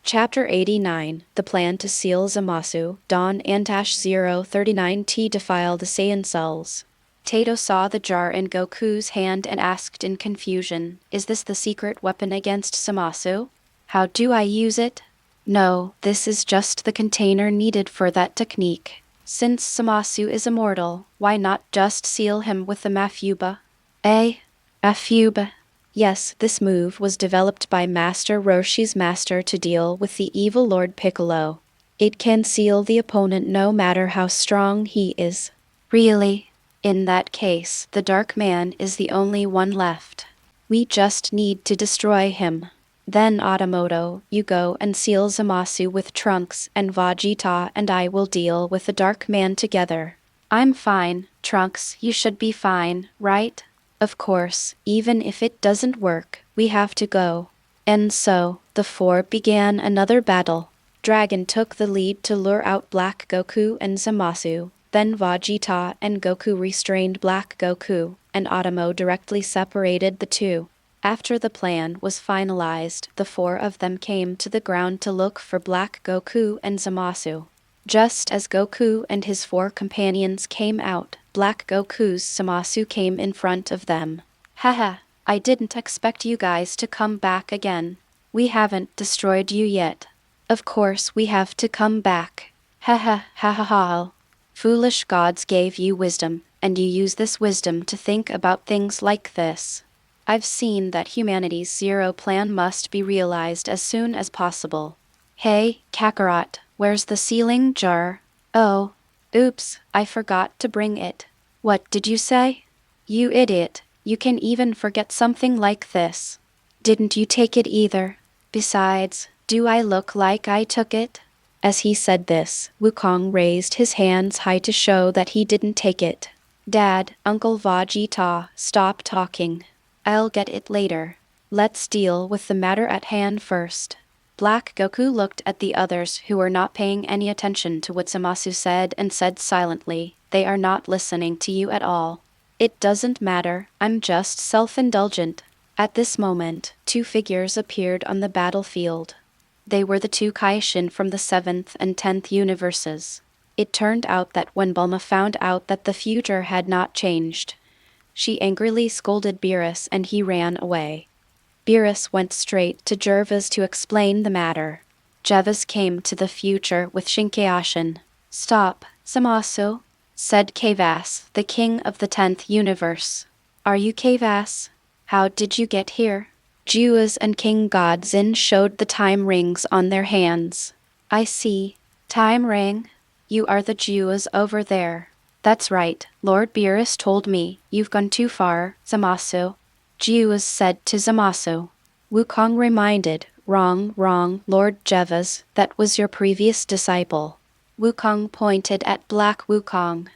Chapter 89, The Plan to Seal Zamasu, Dawn Antash 039T Defile the Saiyan Cells. Tato saw the jar in Goku's hand and asked in confusion, Is this the secret weapon against Zamasu? How do I use it? No, this is just the container needed for that technique. Since Zamasu is immortal, why not just seal him with the Mafuba? Mafuba. Yes, this move was developed by Master Roshi's master to deal with the evil Lord Piccolo. It can seal the opponent no matter how strong he is. Really? In that case, the Dark Man is the only one left. We just need to destroy him. Then Otamote, you go and seal Zamasu with Trunks, and Vegeta and I will deal with the Dark Man together. I'm fine, Trunks, you should be fine, right? Of course, even if it doesn't work, we have to go. And so, the four began another battle. Dragon took the lead to lure out Black Goku and Zamasu. Then Vegeta and Goku restrained Black Goku, and Otamote directly separated the two. After the plan was finalized, the four of them came to the ground to look for Black Goku and Zamasu. Just as Goku and his four companions came out, Black Goku's Zamasu came in front of them. Haha, I didn't expect you guys to come back again. We haven't destroyed you yet. Of course we have to come back. Haha, ha ha ha. Foolish gods gave you wisdom, and you use this wisdom to think about things like this. I've seen that humanity's zero plan must be realized as soon as possible. Hey, Kakarot, where's the sealing jar? Oh, oops, I forgot to bring it. What did you say? You idiot, you can even forget something like this. Didn't you take it either? Besides, do I look like I took it? As he said this, Wukong raised his hands high to show that he didn't take it. Dad, Uncle Vegeta, stop talking. I'll get it later. Let's deal with the matter at hand first. Black Goku looked at the others who were not paying any attention to what Zamasu said and said silently, "They are not listening to you at all. It doesn't matter, I'm just self-indulgent." At this moment, two figures appeared on the battlefield. They were the two Kaishin from the 7th and 10th universes. It turned out that when Bulma found out that the future had not changed, she angrily scolded Beerus and he ran away. Beerus went straight to Gervas to explain the matter. Gervas came to the future with Shinkeishin. "Stop, Zamasu," said Kavas, the king of the 10th universe. "Are you Kavas? How did you get here?" Juas and King Godzin showed the time rings on their hands. "I see. Time ring? You are the Juas over there." "That's right, Lord Beerus told me. You've gone too far, Zamasu," Juas said to Zamasu. Wukong reminded, Wrong, Lord Jevas, that was your previous disciple." Wukong pointed at Black Wukong.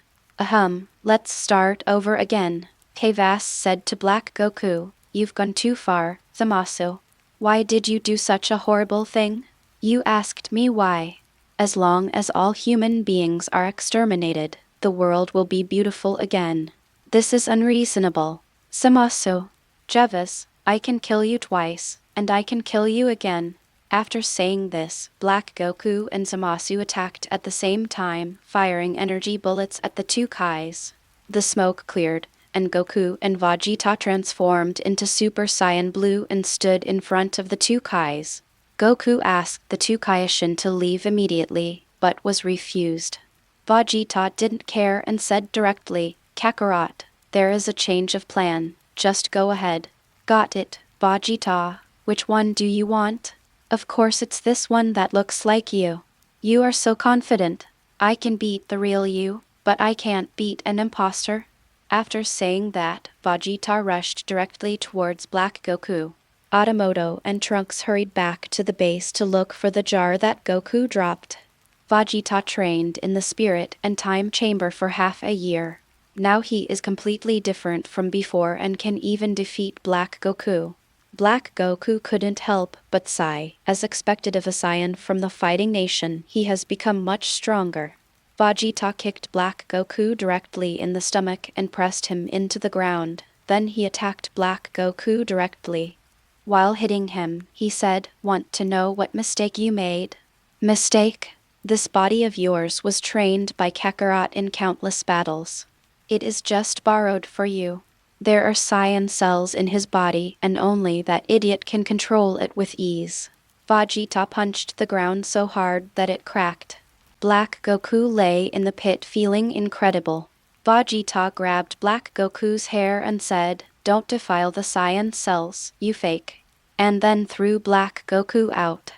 Let's start over again," Kavas said to Black Goku. "You've gone too far, Zamasu. Why did you do such a horrible thing?" "You asked me why. As long as all human beings are exterminated, the world will be beautiful again. This is unreasonable. Zamasu." "Jevas, I can kill you twice, and I can kill you again." After saying this, Black Goku and Zamasu attacked at the same time, firing energy bullets at the two Kais. The smoke cleared, and Goku and Vegito transformed into Super Saiyan Blue and stood in front of the two Kais. Goku asked the two Kaishin to leave immediately, but was refused. Vegito didn't care and said directly, "Kakarot, there is a change of plan, just go ahead." "Got it, Vegito. Which one do you want?" "Of course it's this one that looks like you. You are so confident. I can beat the real you, but I can't beat an imposter." After saying that, Vegeta rushed directly towards Black Goku. Otamote and Trunks hurried back to the base to look for the jar that Goku dropped. Vegeta trained in the spirit and time chamber for half a year. Now he is completely different from before and can even defeat Black Goku. Black Goku couldn't help but sigh. As expected of a Saiyan from the fighting nation, he has become much stronger. Vegeta kicked Black Goku directly in the stomach and pressed him into the ground. Then he attacked Black Goku directly. While hitting him, he said, "Want to know what mistake you made?" "Mistake? This body of yours was trained by Kakarot in countless battles. It is just borrowed for you. There are Saiyan cells in his body, and only that idiot can control it with ease." Vegeta punched the ground so hard that it cracked. Black Goku lay in the pit feeling incredible. Vegeta grabbed Black Goku's hair and said, "Don't defile the Saiyan cells, you fake," and then threw Black Goku out.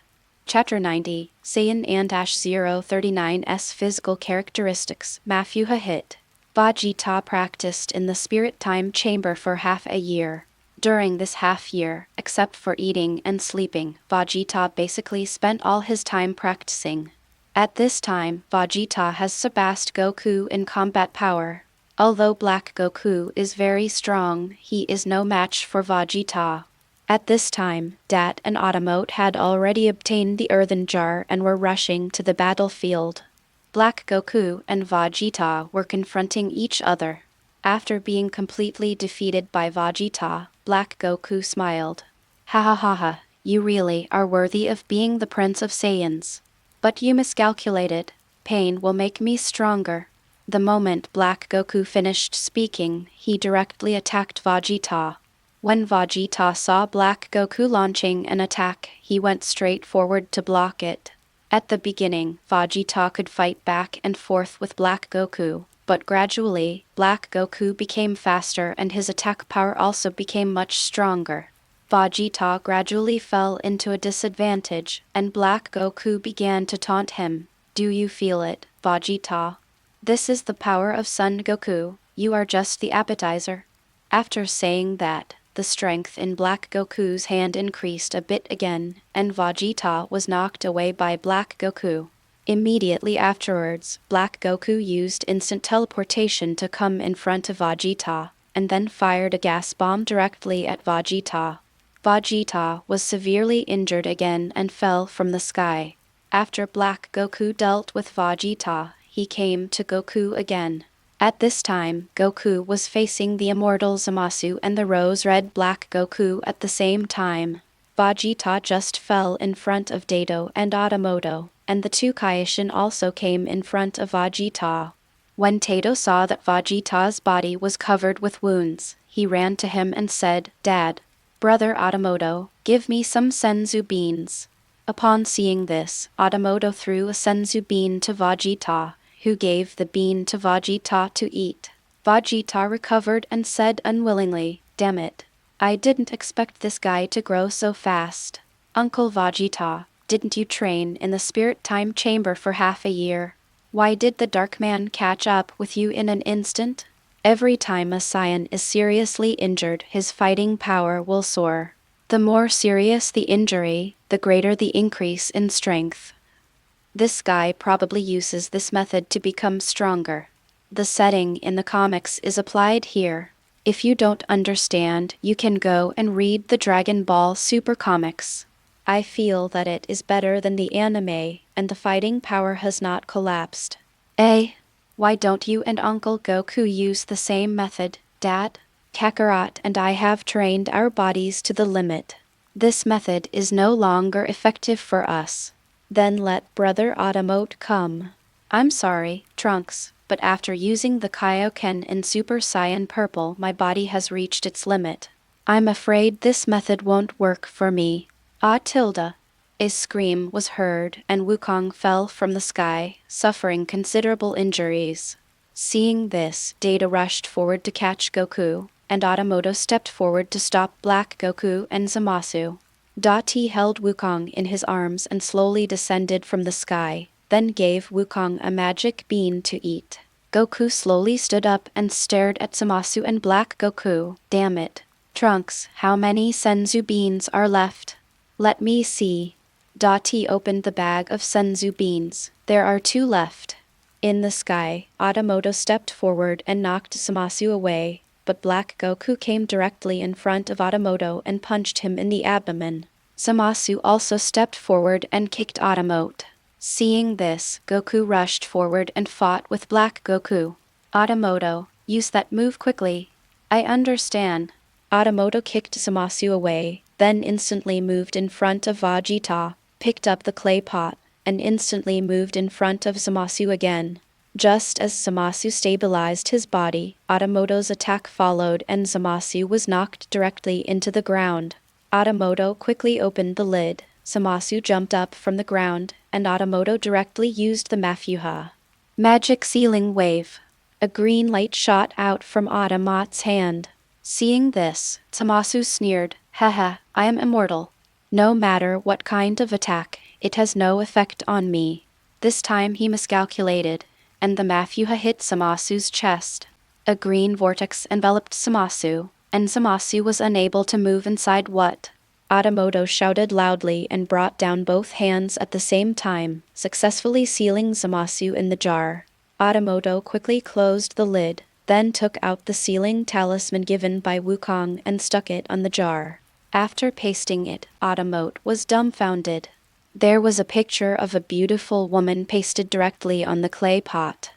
Chapter 90, Saiyan and -039's Physical Characteristics, Mafuha hit. Vegeta practiced in the Spirit Time Chamber for half a year. During this half year, except for eating and sleeping, Vegeta basically spent all his time practicing. At this time, Vegeta has surpassed Goku in combat power. Although Black Goku is very strong, he is no match for Vegeta. At this time, Dat and Otamote had already obtained the earthen jar and were rushing to the battlefield. Black Goku and Vegeta were confronting each other. After being completely defeated by Vegeta, Black Goku smiled. "Ha ha ha ha, you really are worthy of being the Prince of Saiyans. But you miscalculated. Pain will make me stronger." The moment Black Goku finished speaking, he directly attacked Vegeta. When Vegeta saw Black Goku launching an attack, he went straight forward to block it. At the beginning, Vegeta could fight back and forth with Black Goku, but gradually, Black Goku became faster and his attack power also became much stronger. Vegeta gradually fell into a disadvantage, and Black Goku began to taunt him. "Do you feel it, Vegeta? This is the power of Son Goku. You are just the appetizer." After saying that, the strength in Black Goku's hand increased a bit again, and Vegeta was knocked away by Black Goku. Immediately afterwards, Black Goku used instant teleportation to come in front of Vegeta, and then fired a gas bomb directly at Vegeta. Vegeta was severely injured again and fell from the sky. After Black Goku dealt with Vegeta, he came to Goku again. At this time, Goku was facing the Immortal Zamasu and the Rose-Red Black Goku at the same time. Vegeta just fell in front of Vegetto and Otamote, and the two Kaioshin also came in front of Vegeta. When Vegetto saw that Vegeta's body was covered with wounds, he ran to him and said, "Dad, Brother Otamote, give me some senzu beans." Upon seeing this, Otamote threw a senzu bean to Vegeta, who gave the bean to Vegeta to eat. Vegeta recovered and said unwillingly, "Damn it. I didn't expect this guy to grow so fast. Uncle Vegeta, didn't you train in the spirit time chamber for half a year? Why did the Dark Man catch up with you in an instant? Every time a Saiyan is seriously injured, his fighting power will soar. The more serious the injury, the greater the increase in strength. This guy probably uses this method to become stronger. The setting in the comics is applied here. If you don't understand, you can go and read the Dragon Ball Super comics. I feel that it is better than the anime, and the fighting power has not collapsed." Why don't you and Uncle Goku use the same method, Dad? Kakarot and I have trained our bodies to the limit. This method is no longer effective for us. Then let Brother Otamote come. I'm sorry, Trunks, but after using the Kaioken in Super Saiyan Purple, my body has reached its limit. I'm afraid this method won't work for me. A scream was heard, and Wukong fell from the sky, suffering considerable injuries. Seeing this, Data rushed forward to catch Goku, and Otamote stepped forward to stop Black Goku and Zamasu. He held Wukong in his arms and slowly descended from the sky, then gave Wukong a magic bean to eat. Goku slowly stood up and stared at Zamasu and Black Goku. Damn it. Trunks, how many senzu beans are left? Let me see. He opened the bag of senzu beans. There are 2 left. In the sky, Otamote stepped forward and knocked Zamasu away, but Black Goku came directly in front of Otamote and punched him in the abdomen. Zamasu also stepped forward and kicked Otamote. Seeing this, Goku rushed forward and fought with Black Goku. Otamote, use that move quickly. I understand. Otamote kicked Zamasu away, then instantly moved in front of Vegeta, picked up the clay pot, and instantly moved in front of Zamasu again. Just as Zamasu stabilized his body, Otamote's attack followed and Zamasu was knocked directly into the ground. Otamote quickly opened the lid, Zamasu jumped up from the ground, and Otamote directly used the Mafuha. Magic Sealing Wave. A green light shot out from Otamote's hand. Seeing this, Zamasu sneered, "Haha, I am immortal. No matter what kind of attack, it has no effect on me." This time he miscalculated, and the Mafuha hit Zamasu's chest. A green vortex enveloped Zamasu, and Zamasu was unable to move inside what? Otamote shouted loudly and brought down both hands at the same time, successfully sealing Zamasu in the jar. Otamote quickly closed the lid, then took out the sealing talisman given by Wukong and stuck it on the jar. After pasting it, Otamote was dumbfounded. There was a picture of a beautiful woman pasted directly on the clay pot.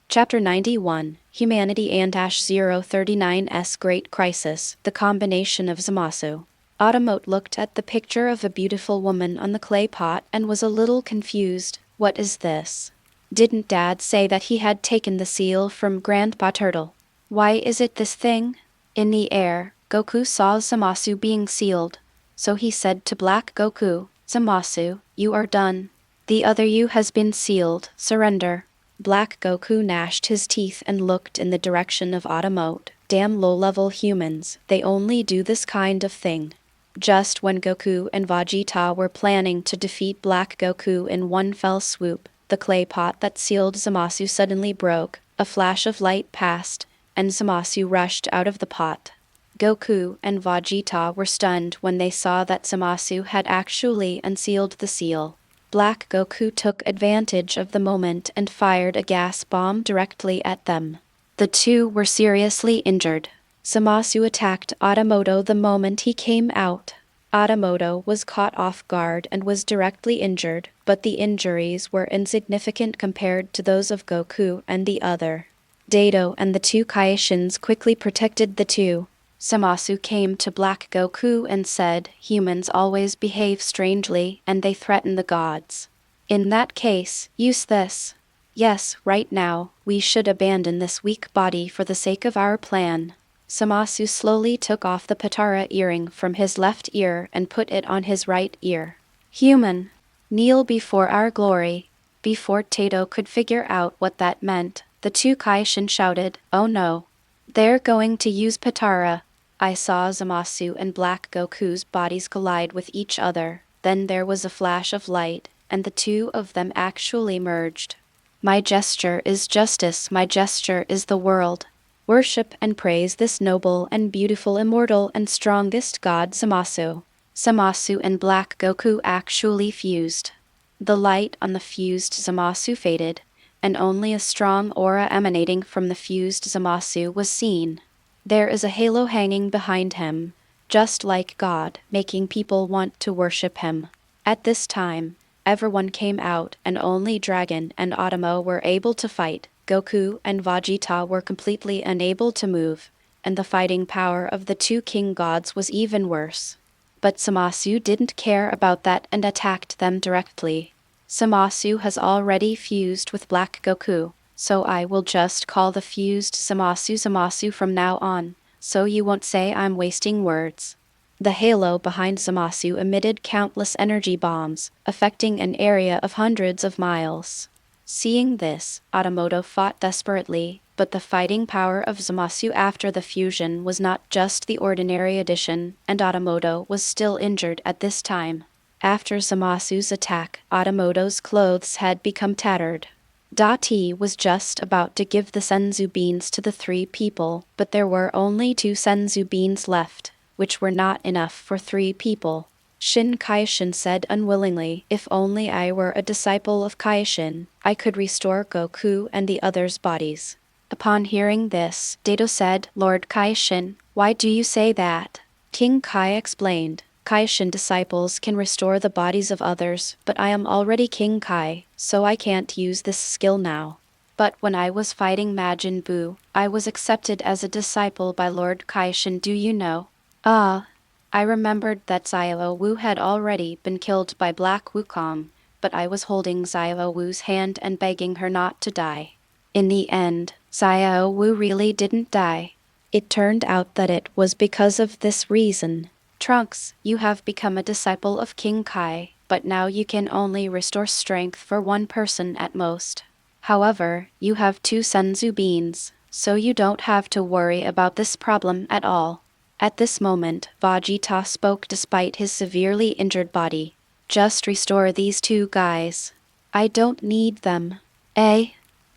Chapter 91, Humanity and -039's Great Crisis, the combination of Zamasu. Otamote looked at the picture of a beautiful woman on the clay pot and was a little confused. What is this? Didn't Dad say that he had taken the seal from Grandpa Turtle? Why is it this thing? In the air, Goku saw Zamasu being sealed, so he said to Black Goku, "Zamasu, you are done. The other you has been sealed, surrender." Black Goku gnashed his teeth and looked in the direction of Otamote. Damn low-level humans, they only do this kind of thing. Just when Goku and Vegeta were planning to defeat Black Goku in one fell swoop, the clay pot that sealed Zamasu suddenly broke, a flash of light passed, and Zamasu rushed out of the pot. Goku and Vegeta were stunned when they saw that Zamasu had actually unsealed the seal. Black Goku took advantage of the moment and fired a gas bomb directly at them. The two were seriously injured. Zamasu attacked Otamote the moment he came out. Otamote was caught off guard and was directly injured, but the injuries were insignificant compared to those of Goku and the other. Dato and the two Kaishins quickly protected the two. Zamasu came to Black Goku and said, "Humans always behave strangely, and they threaten the gods. In that case, use this. Yes, right now, we should abandon this weak body for the sake of our plan." Zamasu slowly took off the Patara earring from his left ear and put it on his right ear. "Human, kneel before our glory." Before Tato could figure out what that meant, the two Kaishin shouted, "Oh no. They're going to use Patara." I saw Zamasu and Black Goku's bodies collide with each other, then there was a flash of light, and the two of them actually merged. "My gesture is justice, my gesture is the world. Worship and praise this noble and beautiful immortal and strongest god Zamasu." Zamasu and Black Goku actually fused. The light on the fused Zamasu faded, and only a strong aura emanating from the fused Zamasu was seen. There is a halo hanging behind him, just like God, making people want to worship him. At this time, everyone came out and only Dragon and Otomo were able to fight. Goku and Vegito were completely unable to move, and the fighting power of the two king gods was even worse. But Zamasu didn't care about that and attacked them directly. Zamasu has already fused with Black Goku, so I will just call the fused Zamasu Zamasu from now on, so you won't say I'm wasting words. The halo behind Zamasu emitted countless energy bombs, affecting an area of hundreds of miles. Seeing this, Otamote fought desperately, but the fighting power of Zamasu after the fusion was not just the ordinary addition, and Otamote was still injured at this time. After Zamasu's attack, Otamoto's clothes had become tattered. Dati was just about to give the senzu beans to the three people, but there were only 2 senzu beans left, which were not enough for 3 people. Shin Kaishin said unwillingly, "If only I were a disciple of Kaishin, I could restore Goku and the others' bodies." Upon hearing this, Dato said, "Lord Kaishin, why do you say that?" King Kai explained, "Kaishin disciples can restore the bodies of others, but I am already King Kai, so I can't use this skill now. But when I was fighting Majin Buu, I was accepted as a disciple by Lord Kaishin, do you know?" "Ah." I remembered that Xiao Wu had already been killed by Black Wukong, but I was holding Xiao Wu's hand and begging her not to die. In the end, Xiao Wu really didn't die. It turned out that it was because of this reason. "Trunks, you have become a disciple of King Kai, but now you can only restore strength for 1 person at most. However, you have 2 senzu beans, so you don't have to worry about this problem at all." At this moment, Vegito spoke despite his severely injured body. "Just restore these 2 guys. I don't need them."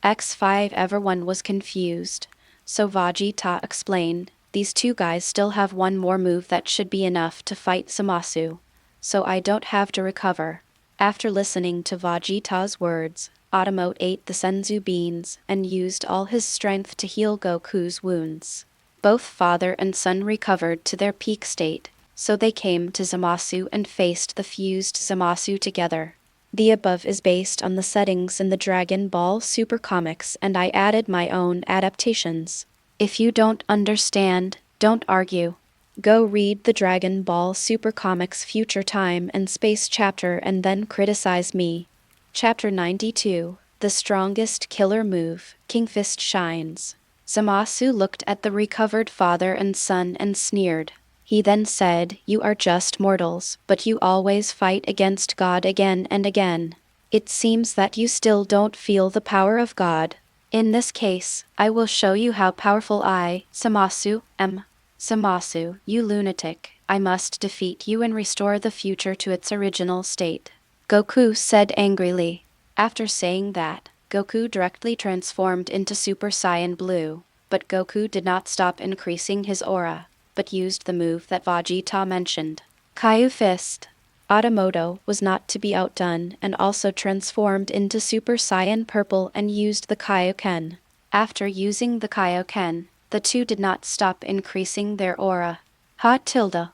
X5 everyone was confused. So Vegito explained, "These 2 guys still have 1 more move that should be enough to fight Zamasu. So I don't have to recover." After listening to Vegito's words, Otamote ate the senzu beans and used all his strength to heal Goku's wounds. Both father and son recovered to their peak state, so they came to Zamasu and faced the fused Zamasu together. The above is based on the settings in the Dragon Ball Super comics, and I added my own adaptations. If you don't understand, don't argue. Go read the Dragon Ball Super comics Future Time and Space chapter and then criticize me. Chapter 92, The Strongest Killer Move, King Fist Shines. Zamasu looked at the recovered father and son and sneered. He then said, "You are just mortals, but you always fight against God again and again. It seems that you still don't feel the power of God. In this case, I will show you how powerful I, Zamasu, am." "Zamasu, you lunatic, I must defeat you and restore the future to its original state," Goku said angrily. After saying that, Goku directly transformed into Super Saiyan Blue, but Goku did not stop increasing his aura, but used the move that Vegito mentioned, Kaiu Fist. Otamote was not to be outdone and also transformed into Super Saiyan Purple and used the Kaioken. After using the Kaioken, the two did not stop increasing their aura. Ha tilde.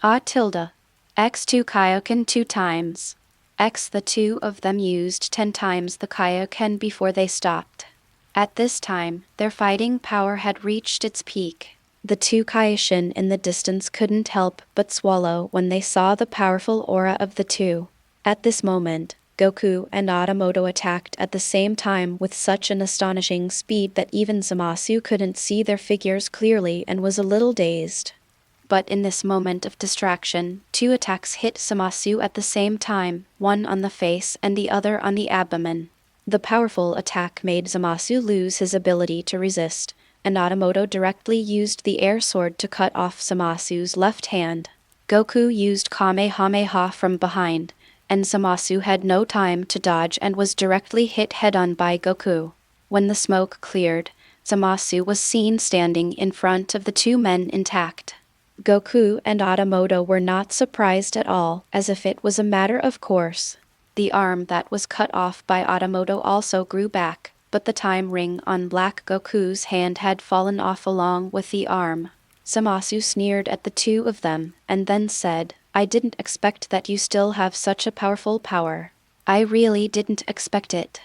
Ah tilde. X2 Kaioken 2 times. X the two of them used 10 times the Kaioken before they stopped. At this time, their fighting power had reached its peak. The two Kaioshin in the distance couldn't help but swallow when they saw the powerful aura of the two. At this moment, Goku and Otamote attacked at the same time with such an astonishing speed that even Zamasu couldn't see their figures clearly and was a little dazed. But in this moment of distraction, two attacks hit Zamasu at the same time, one on the face and the other on the abdomen. The powerful attack made Zamasu lose his ability to resist, and Otamote directly used the air sword to cut off Zamasu's left hand. Goku used Kamehameha from behind, and Zamasu had no time to dodge and was directly hit head-on by Goku. When the smoke cleared, Zamasu was seen standing in front of the two men intact. Goku and Otamote were not surprised at all, as if it was a matter of course. The arm that was cut off by Otamote also grew back, but the time ring on Black Goku's hand had fallen off along with the arm. Zamasu sneered at the two of them, and then said, "I didn't expect that you still have such a powerful power. I really didn't expect it.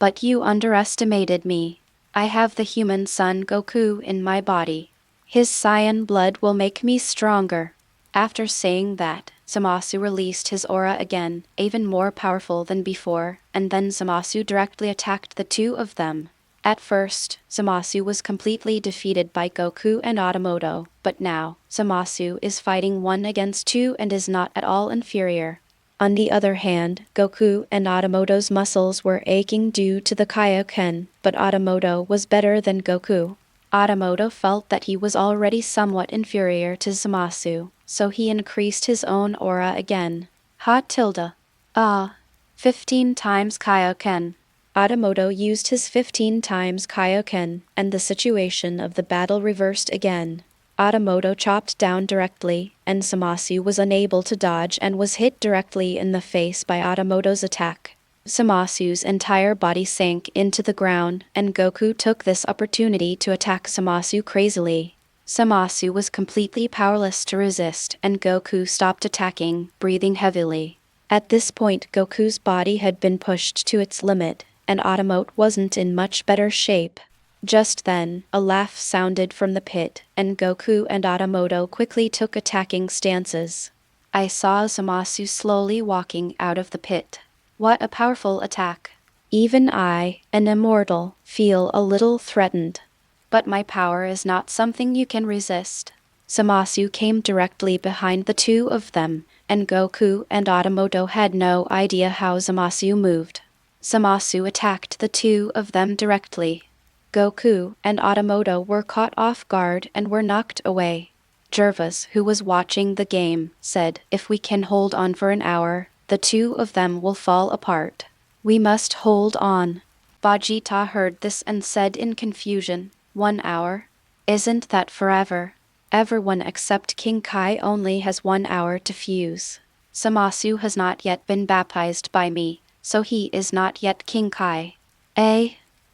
But you underestimated me. I have the human Son Goku in my body. His Saiyan blood will make me stronger." After saying that, Zamasu released his aura again, even more powerful than before, and then Zamasu directly attacked the two of them. At first, Zamasu was completely defeated by Goku and Otamote, but now, Zamasu is fighting 1 against 2 and is not at all inferior. On the other hand, Goku and Otamoto's muscles were aching due to the Kaioken, but Otamote was better than Goku. Otamote felt that he was already somewhat inferior to Zamasu, so he increased his own aura again. 15 times Kaioken. Otamote used his 15 times Kaioken, and the situation of the battle reversed again. Otamote chopped down directly, and Zamasu was unable to dodge and was hit directly in the face by Otamoto's attack. Zamasu's entire body sank into the ground, and Goku took this opportunity to attack Zamasu crazily. Zamasu was completely powerless to resist, and Goku stopped attacking, breathing heavily. At this point, Goku's body had been pushed to its limit, and Otamote wasn't in much better shape. Just then, a laugh sounded from the pit, and Goku and Otamote quickly took attacking stances. I saw Zamasu slowly walking out of the pit. What a powerful attack. Even I, an immortal, feel a little threatened. But my power is not something you can resist. Zamasu came directly behind the two of them, and Goku and Otamote had no idea how Zamasu moved. Zamasu attacked the two of them directly. Goku and Otamote were caught off guard and were knocked away. Jervis, who was watching the game, said, "If we can hold on for an hour, the two of them will fall apart. We must hold on." Vegito heard this and said in confusion, 1 hour? Isn't that forever? Everyone except King Kai only has 1 hour to fuse. Zamasu has not yet been baptized by me, so he is not yet King Kai.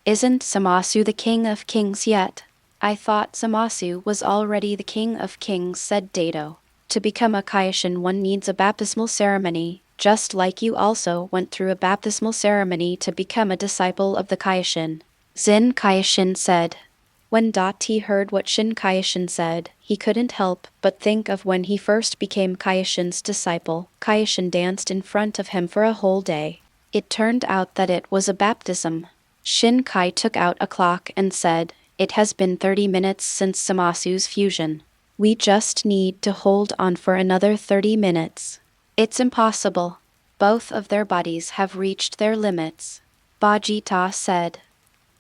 Isn't Zamasu the King of Kings yet? I thought Zamasu was already the King of Kings, said Dato. To become a Kaioshin one needs a baptismal ceremony, just like you also went through a baptismal ceremony to become a disciple of the Kaioshin. Zin Kaioshin said. When Dati heard what Shin Kaioshin said, he couldn't help but think of when he first became Kaioshin's disciple. Kaioshin danced in front of him for a whole day. It turned out that it was a baptism. Shin Kai took out a clock and said, "It has been 30 minutes since Zamasu's fusion. We just need to hold on for another 30 minutes. It's impossible. Both of their bodies have reached their limits," Vegito said.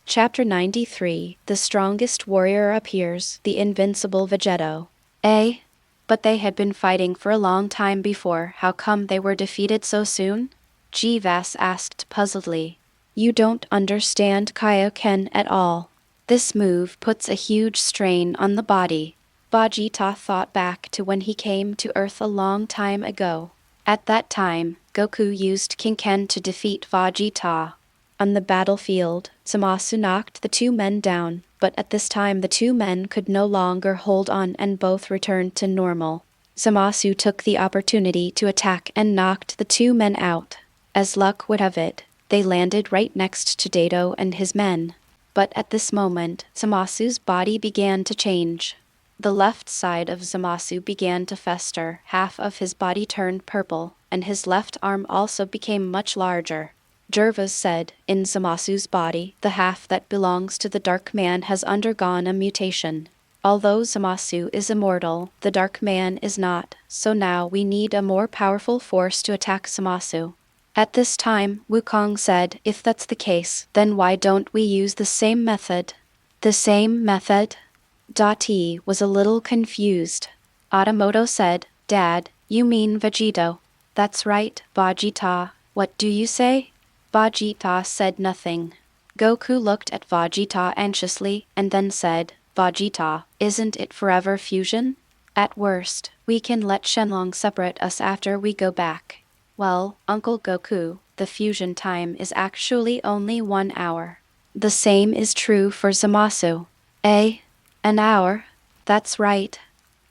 Chapter 93, The Strongest Warrior Appears, the Invincible Vegetto. But they had been fighting for a long time before, how come they were defeated so soon? Jivas asked puzzledly. You don't understand Kaioken at all. This move puts a huge strain on the body. Vegito thought back to when he came to Earth a long time ago. At that time, Goku used Kinken to defeat Vegito. On the battlefield, Zamasu knocked the two men down, but at this time the two men could no longer hold on and both returned to normal. Zamasu took the opportunity to attack and knocked the two men out. As luck would have it, they landed right next to Dato and his men. But at this moment, Zamasu's body began to change. The left side of Zamasu began to fester, half of his body turned purple, and his left arm also became much larger. Gervas said, in Zamasu's body, the half that belongs to the Dark Man has undergone a mutation. Although Zamasu is immortal, the Dark Man is not, so now we need a more powerful force to attack Zamasu. At this time, Wukong said, if that's the case, then why don't we use the same method? The same method? Dati was a little confused. Otamote said, Dad, you mean Vegito. That's right, Vegeta. What do you say? Vegeta said nothing. Goku looked at Vegeta anxiously and then said, Vegeta, isn't it forever fusion? At worst, we can let Shenlong separate us after we go back. Well, Uncle Goku, the fusion time is actually only 1 hour. The same is true for Zamasu. Eh? An hour? That's right.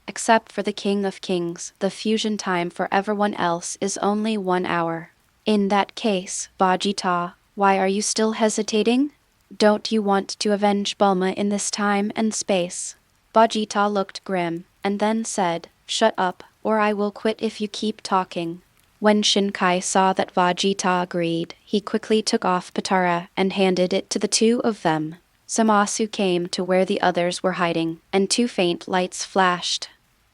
Except for the King of Kings, the fusion time for everyone else is only 1 hour. In that case, Vegeta, why are you still hesitating? Don't you want to avenge Bulma in this time and space? Vegeta looked grim, and then said, Shut up, or I will quit if you keep talking. When Shinkai saw that Vegeta agreed, he quickly took off Patara and handed it to the two of them. Zamasu came to where the others were hiding, and 2 faint lights flashed.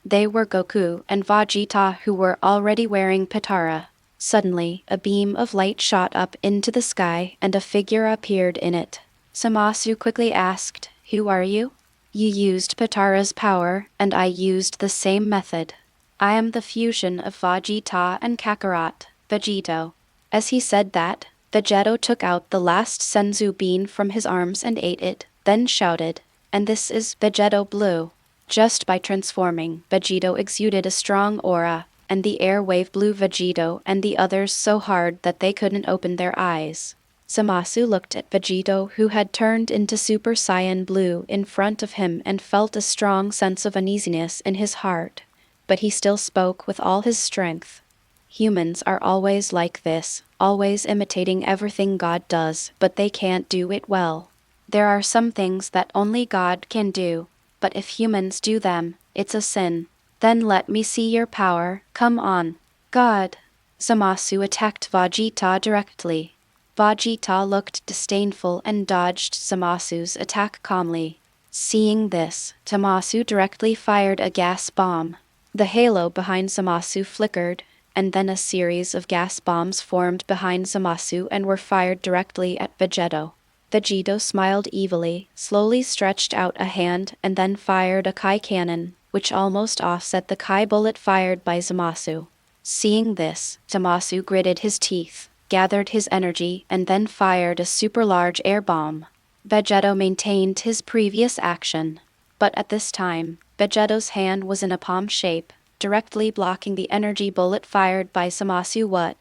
They were Goku and Vegeta, who were already wearing Patara. Suddenly, a beam of light shot up into the sky and a figure appeared in it. Zamasu quickly asked, Who are you? You used Patara's power, and I used the same method. I am the fusion of Vegeta and Kakarot, Vegito. As he said that, Vegetto took out the last Senzu bean from his arms and ate it, then shouted, And this is Vegetto Blue. Just by transforming, Vegito exuded a strong aura, and the air wave blew Vegito and the others so hard that they couldn't open their eyes. Zamasu looked at Vegito, who had turned into Super Saiyan Blue, in front of him and felt a strong sense of uneasiness in his heart. But he still spoke with all his strength. Humans are always like this, always imitating everything God does, but they can't do it well. There are some things that only God can do, but if humans do them, it's a sin. Then let me see your power, come on. God! Zamasu attacked Vegeta directly. Vegeta looked disdainful and dodged Zamasu's attack calmly. Seeing this, Zamasu directly fired a gas bomb. The halo behind Zamasu flickered, and then a series of gas bombs formed behind Zamasu and were fired directly at Vegetto. Vegito smiled evilly, slowly stretched out a hand and then fired a Kai cannon, which almost offset the Kai bullet fired by Zamasu. Seeing this, Zamasu gritted his teeth, gathered his energy, and then fired a super large air bomb. Vegetto maintained his previous action. But at this time, Vegetto's hand was in a palm shape, directly blocking the energy bullet fired by Zamasu.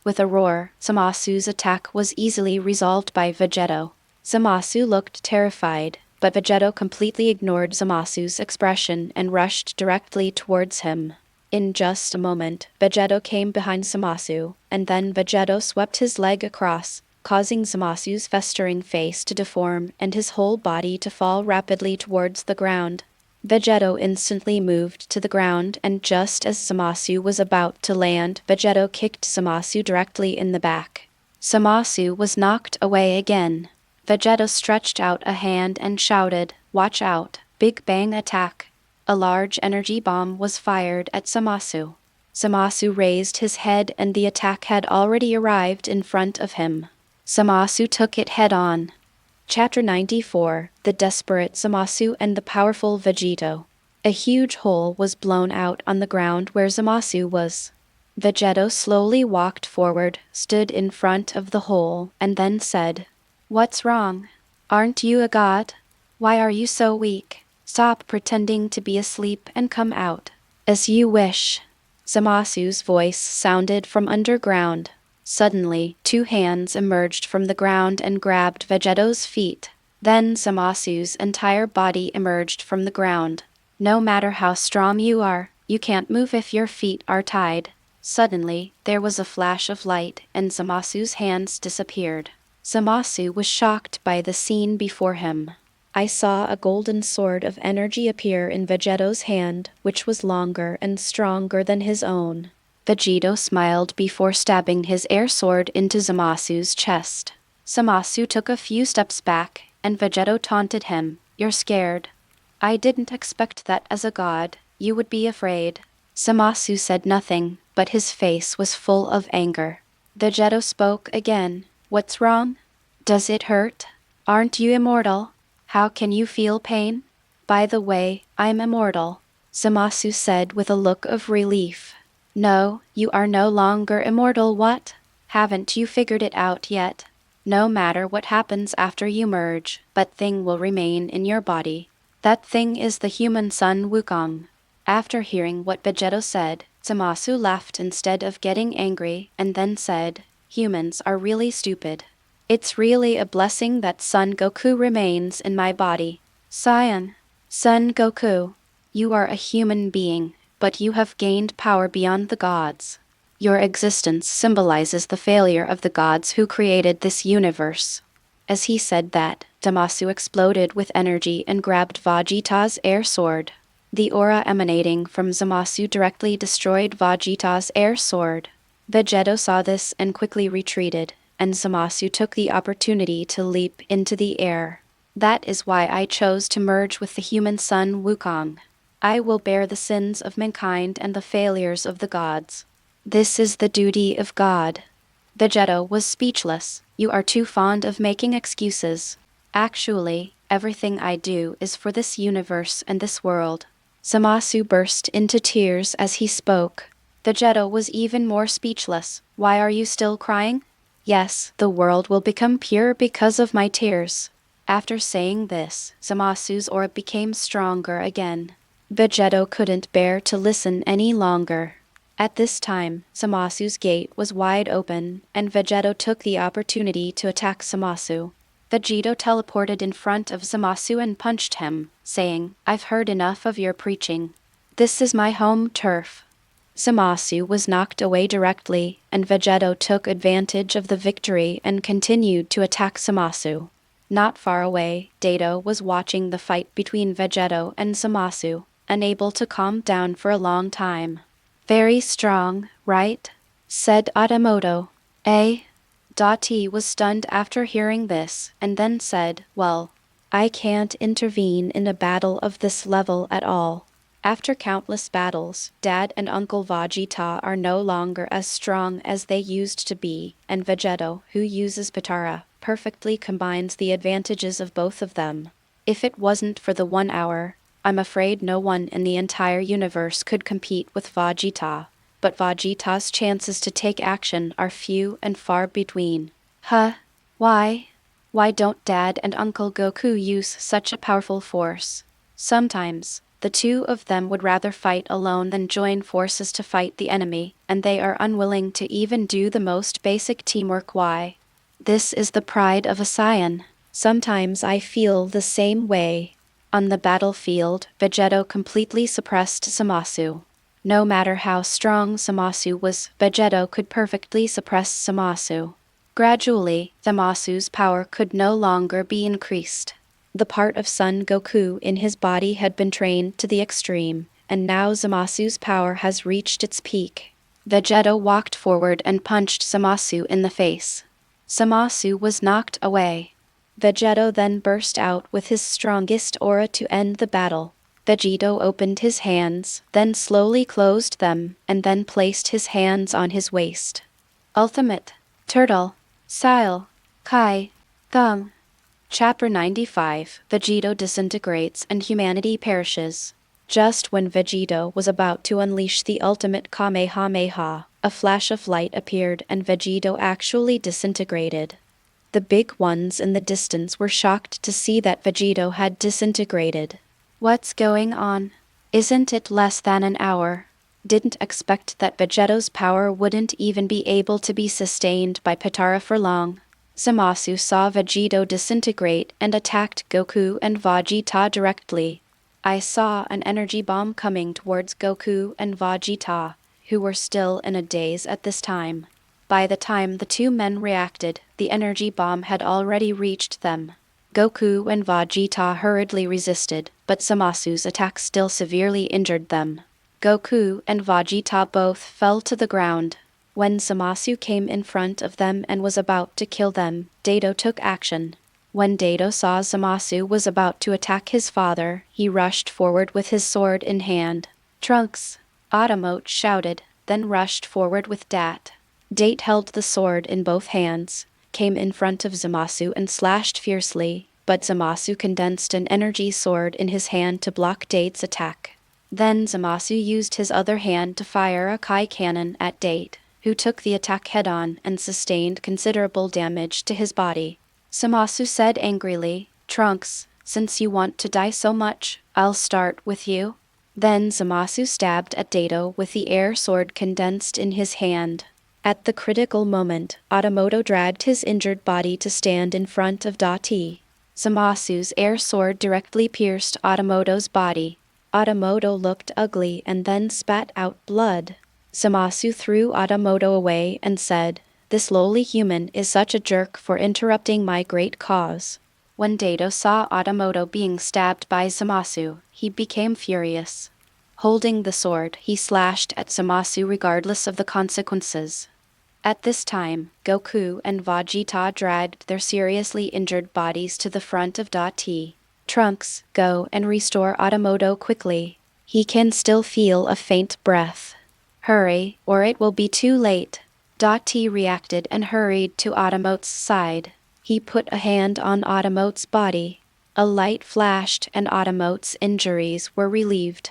With a roar, Zamasu's attack was easily resolved by Vegetto. Zamasu looked terrified, but Vegetto completely ignored Zamasu's expression and rushed directly towards him. In just a moment, Vegetto came behind Zamasu, and then Vegetto swept his leg across, causing Zamasu's festering face to deform and his whole body to fall rapidly towards the ground. Vegetto instantly moved to the ground, and just as Zamasu was about to land, Vegetto kicked Zamasu directly in the back. Zamasu was knocked away again. Vegetto stretched out a hand and shouted, Watch out, Big Bang attack. A large energy bomb was fired at Zamasu. Zamasu raised his head and the attack had already arrived in front of him. Zamasu took it head-on. Chapter 94, The Desperate Zamasu and the Powerful Vegito. A huge hole was blown out on the ground where Zamasu was. Vegetto slowly walked forward, stood in front of the hole, and then said, What's wrong? Aren't you a god? Why are you so weak? Stop pretending to be asleep and come out. As you wish. Zamasu's voice sounded from underground. Suddenly, 2 hands emerged from the ground and grabbed Vegetto's feet. Then Zamasu's entire body emerged from the ground. No matter how strong you are, You can't move if your feet are tied. Suddenly, there was a flash of light and Zamasu's hands disappeared. Zamasu was shocked by the scene before him. I saw a golden sword of energy appear in Vegetto's hand, which was longer and stronger than his own. Vegito smiled before stabbing his air sword into Zamasu's chest. Zamasu took a few steps back, and Vegetto taunted him, "You're scared. I didn't expect that as a god, you would be afraid." Zamasu said nothing, but his face was full of anger. Vegetto spoke again. "What's wrong? Does it hurt? Aren't you immortal? How can you feel pain?" "By the way, I'm immortal," Zamasu said with a look of relief. "No, you are no longer immortal. What? Haven't you figured it out yet? No matter what happens after you merge, that thing will remain in your body. That thing is the human Sun Wukong." After hearing what Vegetto said, Zamasu laughed instead of getting angry and then said, "Humans are really stupid. It's really a blessing that Son Goku remains in my body." "Saiyan, Son Goku, you are a human being, but you have gained power beyond the gods. Your existence symbolizes the failure of the gods who created this universe." As he said that, Zamasu exploded with energy and grabbed Vegeta's air sword. The aura emanating from Zamasu directly destroyed Vegeta's air sword. Vegetto saw this and quickly retreated, and Zamasu took the opportunity to leap into the air. "That is why I chose to merge with the human Sun Wukong. I will bear the sins of mankind and the failures of the gods. This is the duty of God." Vegetto was speechless. "You are too fond of making excuses. Actually, everything I do is for this universe and this world." Zamasu burst into tears as he spoke. Vegetto was even more speechless. "Why are you still crying?" "Yes, the world will become pure because of my tears." After saying this, Zamasu's aura became stronger again. Vegetto couldn't bear to listen any longer. At this time, Zamasu's gate was wide open, and Vegetto took the opportunity to attack Zamasu. Vegito teleported in front of Zamasu and punched him, saying, "I've heard enough of your preaching. This is my home turf." Zamasu was knocked away directly, and Vegetto took advantage of the victory and continued to attack Zamasu. Not far away, Dato was watching the fight between Vegetto and Zamasu, unable to calm down for a long time. "Very strong, right?" said Otamote. Dati was stunned after hearing this, and then said, "Well, I can't intervene in a battle of this level at all. After countless battles, Dad and Uncle Vegeta are no longer as strong as they used to be, and Vegetto, who uses Patara, perfectly combines the advantages of both of them. If it wasn't for the 1 hour, I'm afraid no one in the entire universe could compete with Vegeta. But Vegeta's chances to take action are few and far between." "Huh? Why? Why don't Dad and Uncle Goku use such a powerful force?" "Sometimes, the two of them would rather fight alone than join forces to fight the enemy, and they are unwilling to even do the most basic teamwork. Why? This is the pride of a Saiyan. Sometimes I feel the same way." On the battlefield, Vegetto completely suppressed Zamasu. No matter how strong Zamasu was, Vegetto could perfectly suppress Zamasu. Gradually, Zamasu's power could no longer be increased. The part of Son Goku in his body had been trained to the extreme, and now Zamasu's power has reached its peak. Vegetto walked forward and punched Zamasu in the face. Zamasu was knocked away. Vegetto then burst out with his strongest aura to end the battle. Vegito opened his hands, then slowly closed them, and then placed his hands on his waist. Ultimate. Turtle. Sile. Kai. Thung. Chapter 95, Vegito disintegrates and humanity perishes. Just when Vegito was about to unleash the ultimate Kamehameha, a flash of light appeared and Vegito actually disintegrated. The big ones in the distance were shocked to see that Vegito had disintegrated. "What's going on? Isn't it less than an hour?" Didn't expect that Vegetto's power wouldn't even be able to be sustained by Patara for long. Zamasu saw Vegito disintegrate and attacked Goku and Vegeta directly. I saw an energy bomb coming towards Goku and Vegeta, who were still in a daze at this time. By the time the two men reacted, the energy bomb had already reached them. Goku and Vegeta hurriedly resisted, but Zamasu's attack still severely injured them. Goku and Vegeta both fell to the ground. When Zamasu came in front of them and was about to kill them, Dato took action. When Dato saw Zamasu was about to attack his father, he rushed forward with his sword in hand. "Trunks!" Otamote shouted, then rushed forward with Dat. Date held the sword in both hands, came in front of Zamasu and slashed fiercely, but Zamasu condensed an energy sword in his hand to block Date's attack. Then Zamasu used his other hand to fire a Kai cannon at Date, who took the attack head-on and sustained considerable damage to his body. Zamasu said angrily, "Trunks, since you want to die so much, I'll start with you." Then Zamasu stabbed at Dato with the air sword condensed in his hand. At the critical moment, Otamote dragged his injured body to stand in front of Dati. Zamasu's air sword directly pierced Otamoto's body. Otamote looked ugly and then spat out blood. Zamasu threw Otamote away and said, "This lowly human is such a jerk for interrupting my great cause." When Dato saw Otamote being stabbed by Zamasu, he became furious. Holding the sword, he slashed at Zamasu regardless of the consequences. At this time, Goku and Vegeta dragged their seriously injured bodies to the front of Dati. "Trunks, go and restore Otamote quickly. He can still feel a faint breath. Hurry, or it will be too late." Dati reacted and hurried to Otamote's side. He put a hand on Otamote's body. A light flashed and Otamote's injuries were relieved.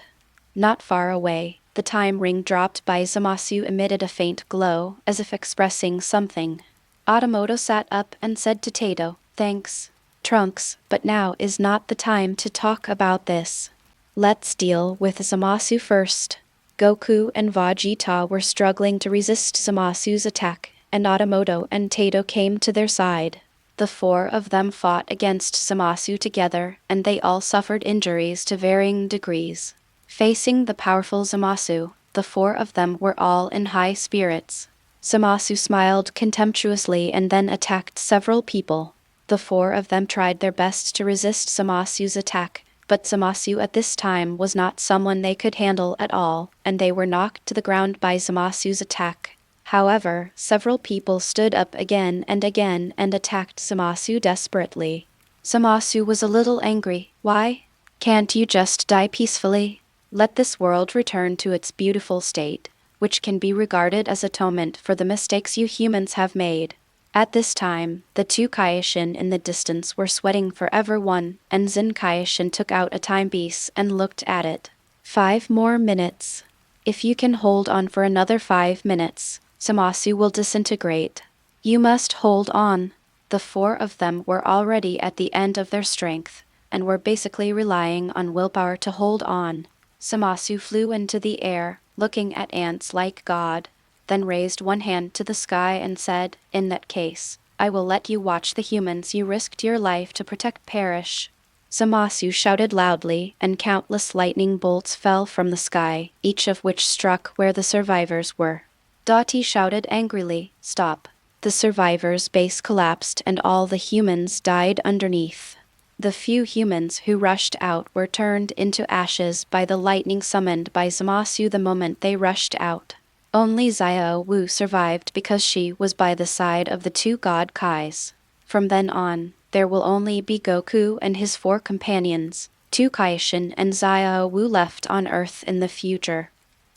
Not far away, the time ring dropped by Zamasu emitted a faint glow, as if expressing something. Otamote sat up and said to Tato, "Thanks, Trunks, but now is not the time to talk about this. Let's deal with Zamasu first." Goku and Vegeta were struggling to resist Zamasu's attack, and Otamote and Tato came to their side. The four of them fought against Zamasu together, and they all suffered injuries to varying degrees. Facing the powerful Zamasu, the four of them were all in high spirits. Zamasu smiled contemptuously and then attacked several people. The four of them tried their best to resist Zamasu's attack, but Zamasu at this time was not someone they could handle at all, and they were knocked to the ground by Zamasu's attack. However, several people stood up again and attacked Zamasu desperately. Zamasu was a little angry. "Why? Can't you just die peacefully? Let this world return to its beautiful state, which can be regarded as atonement for the mistakes you humans have made." At this time, the two Kaioshin in the distance were sweating for everyone, and Zen Kaioshin took out a timepiece and looked at it. 5 more minutes. If you can hold on for another 5 minutes, Zamasu will disintegrate. You must hold on. The four of them were already at the end of their strength, and were basically relying on willpower to hold on. Zamasu flew into the air, looking at ants like God, then raised one hand to the sky and said, "In that case, I will let you watch the humans you risked your life to protect perish." Zamasu shouted loudly, and countless lightning bolts fell from the sky, each of which struck where the survivors were. Dati shouted angrily, "Stop." The survivors' base collapsed and all the humans died underneath. The few humans who rushed out were turned into ashes by the lightning summoned by Zamasu the moment they rushed out. Only Xiao Wu survived because she was by the side of the two god Kais. From then on, there will only be Goku and his 4 companions, 2 Kaioshin and Xiao Wu left on Earth in the future.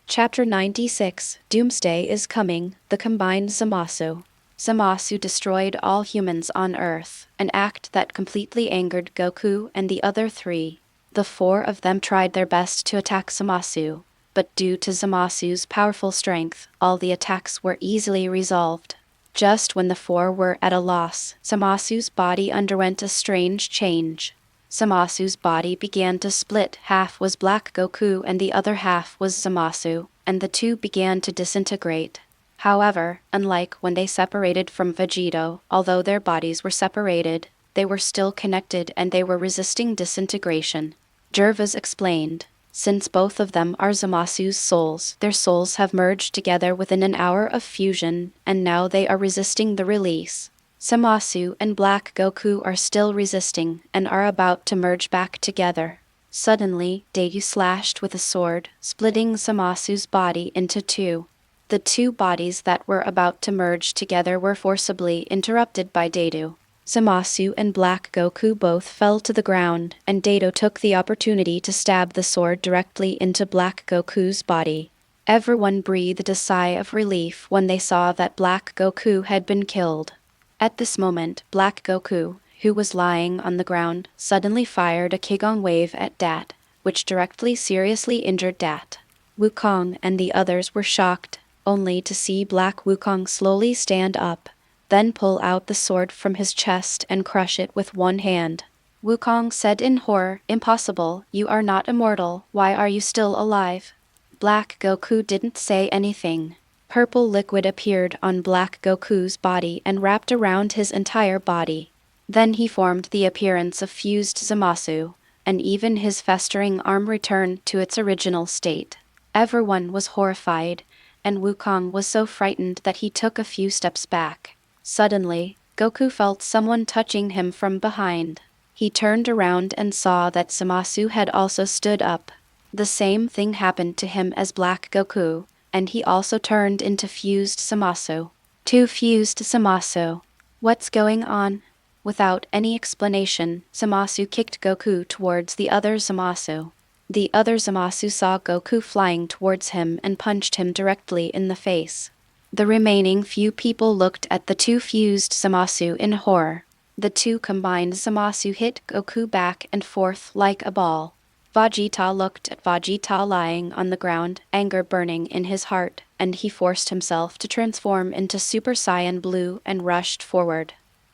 Chapter 96, Doomsday is Coming, the Combined Zamasu. Zamasu destroyed all humans on Earth, an act that completely angered Goku and the other 3. The 4 of them tried their best to attack Zamasu, but due to Zamasu's powerful strength, all the attacks were easily resolved. Just when the 4 were at a loss, Zamasu's body underwent a strange change. Zamasu's body began to split. Half was Black Goku and the other half was Zamasu, and the two began to disintegrate. However, unlike when they separated from Vegito, although their bodies were separated, they were still connected and they were resisting disintegration. Gervas explained. Since both of them are Zamasu's souls, their souls have merged together within an hour of fusion, and now they are resisting the release. Zamasu and Black Goku are still resisting, and are about to merge back together. Suddenly, Deyu slashed with a sword, splitting Zamasu's body into two. The two bodies that were about to merge together were forcibly interrupted by Deyu. Zamasu and Black Goku both fell to the ground, and Dato took the opportunity to stab the sword directly into Black Goku's body. Everyone breathed a sigh of relief when they saw that Black Goku had been killed. At this moment, Black Goku, who was lying on the ground, suddenly fired a Kigong wave at Dat, which directly seriously injured Dat. Wukong and the others were shocked, only to see Black Wukong slowly stand up, then pull out the sword from his chest and crush it with one hand. Wukong said in horror, "Impossible, you are not immortal, why are you still alive?" Black Goku didn't say anything. Purple liquid appeared on Black Goku's body and wrapped around his entire body. Then he formed the appearance of fused Zamasu, and even his festering arm returned to its original state. Everyone was horrified, and Wukong was so frightened that he took a few steps back. Suddenly, Goku felt someone touching him from behind. He turned around and saw that Zamasu had also stood up. The same thing happened to him as Black Goku, and he also turned into fused Zamasu. Two fused Zamasu. What's going on? Without any explanation, Zamasu kicked Goku towards the other Zamasu. The other Zamasu saw Goku flying towards him and punched him directly in the face. The remaining few people looked at the two fused Zamasu in horror. The two combined Zamasu hit Goku back and forth like a ball. Vegeta looked at Vegeta lying on the ground, anger burning in his heart, and he forced himself to transform into Super Saiyan Blue and rushed forward.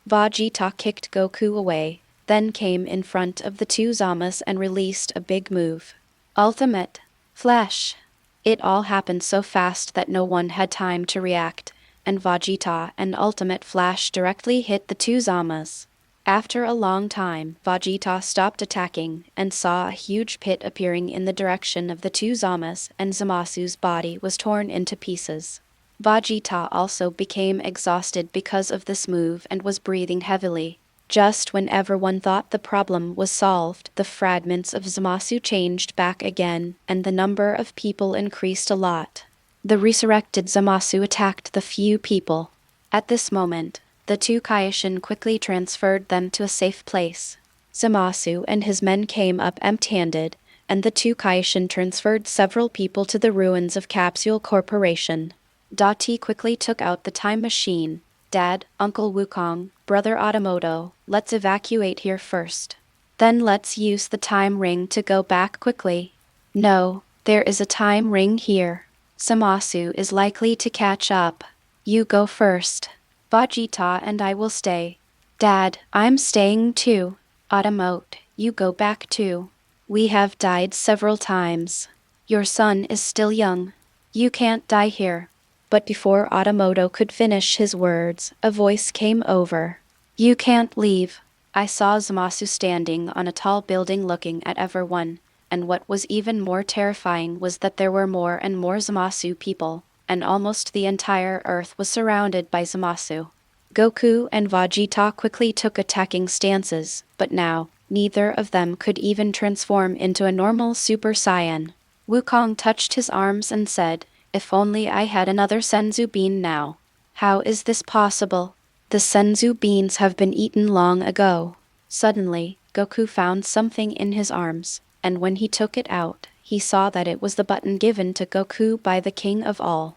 Vegeta kicked Goku away, then came in front of the two Zamas and released a big move. Ultimate Flash. It all happened so fast that no one had time to react, and Vegeta and Ultimate Flash directly hit the two Zamas. After a long time, Vegeta stopped attacking and saw a huge pit appearing in the direction of the two Zamas, and Zamasu's body was torn into pieces. Vegeta also became exhausted because of this move and was breathing heavily. Just when everyone thought the problem was solved, the fragments of Zamasu changed back again, and the number of people increased a lot. The resurrected Zamasu attacked the few people. At this moment, the two Kaioshin quickly transferred them to a safe place. Zamasu and his men came up empty-handed, and the two Kaioshin transferred several people to the ruins of Capsule Corporation. Dati quickly took out the time machine. "Dad, Uncle Wukong, Brother Otamote, let's evacuate here first. Then let's use the time ring to go back quickly." "No, there is a time ring here. Zamasu is likely to catch up. You go first. Vegeta and I will stay." "Dad, I'm staying too." "Otamote, you go back too. We have died several times. Your son is still young. You can't die here." But before Otamote could finish his words, a voice came over. "You can't leave." I saw Zamasu standing on a tall building looking at everyone, and what was even more terrifying was that there were more and more Zamasu people, and almost the entire Earth was surrounded by Zamasu. Goku and Vegeta quickly took attacking stances, but now, neither of them could even transform into a normal Super Saiyan. Wukong touched his arms and said, "If only I had another Senzu bean now." "How is this possible? The Senzu beans have been eaten long ago." Suddenly, Goku found something in his arms, and when he took it out, he saw that it was the button given to Goku by the King of All.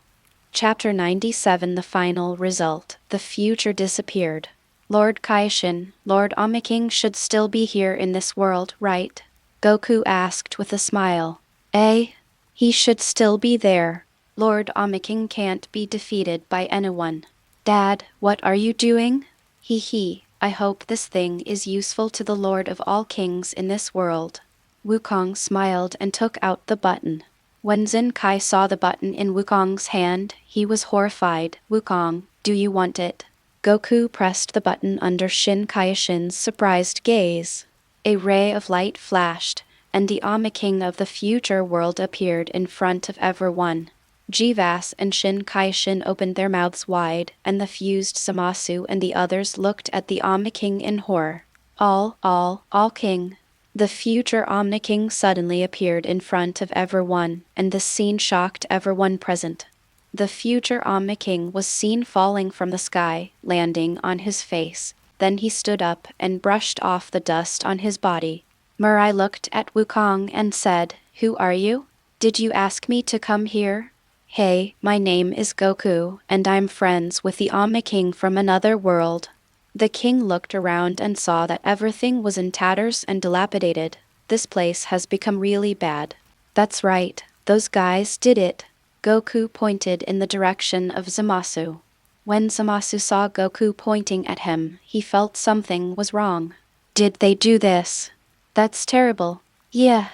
Chapter 97 The Final Result. The future disappeared. "Lord Kaioshin, Lord King should still be here in this world, right?" Goku asked with a smile. "Eh? He should still be there. Lord King can't be defeated by anyone." "Dad, what are you doing?" Hee, I hope this thing is useful to the Lord of all kings in this world." Wukong smiled and took out the button. When Zen Kai saw the button in Wukong's hand, he was horrified. "Wukong, do you want it?" Goku pressed the button under Shin Kaioshin's surprised gaze. A ray of light flashed, and the Ame King of the future world appeared in front of everyone. Jivas and Shin Kai-shin opened their mouths wide, and the fused Zamasu and the others looked at the Ame King in horror. All King. The future Omni King suddenly appeared in front of everyone, and the scene shocked everyone present. The future Omni King was seen falling from the sky, landing on his face. Then he stood up and brushed off the dust on his body. Mirai looked at Wukong and said, "Who are you? Did you ask me to come here?" "Hey, my name is Goku, and I'm friends with the Omni King from another world." The king looked around and saw that everything was in tatters and dilapidated. This place has become really bad. "That's right, those guys did it." Goku pointed in the direction of Zamasu. When Zamasu saw Goku pointing at him, he felt something was wrong. "Did they do this? That's terrible." "Yeah,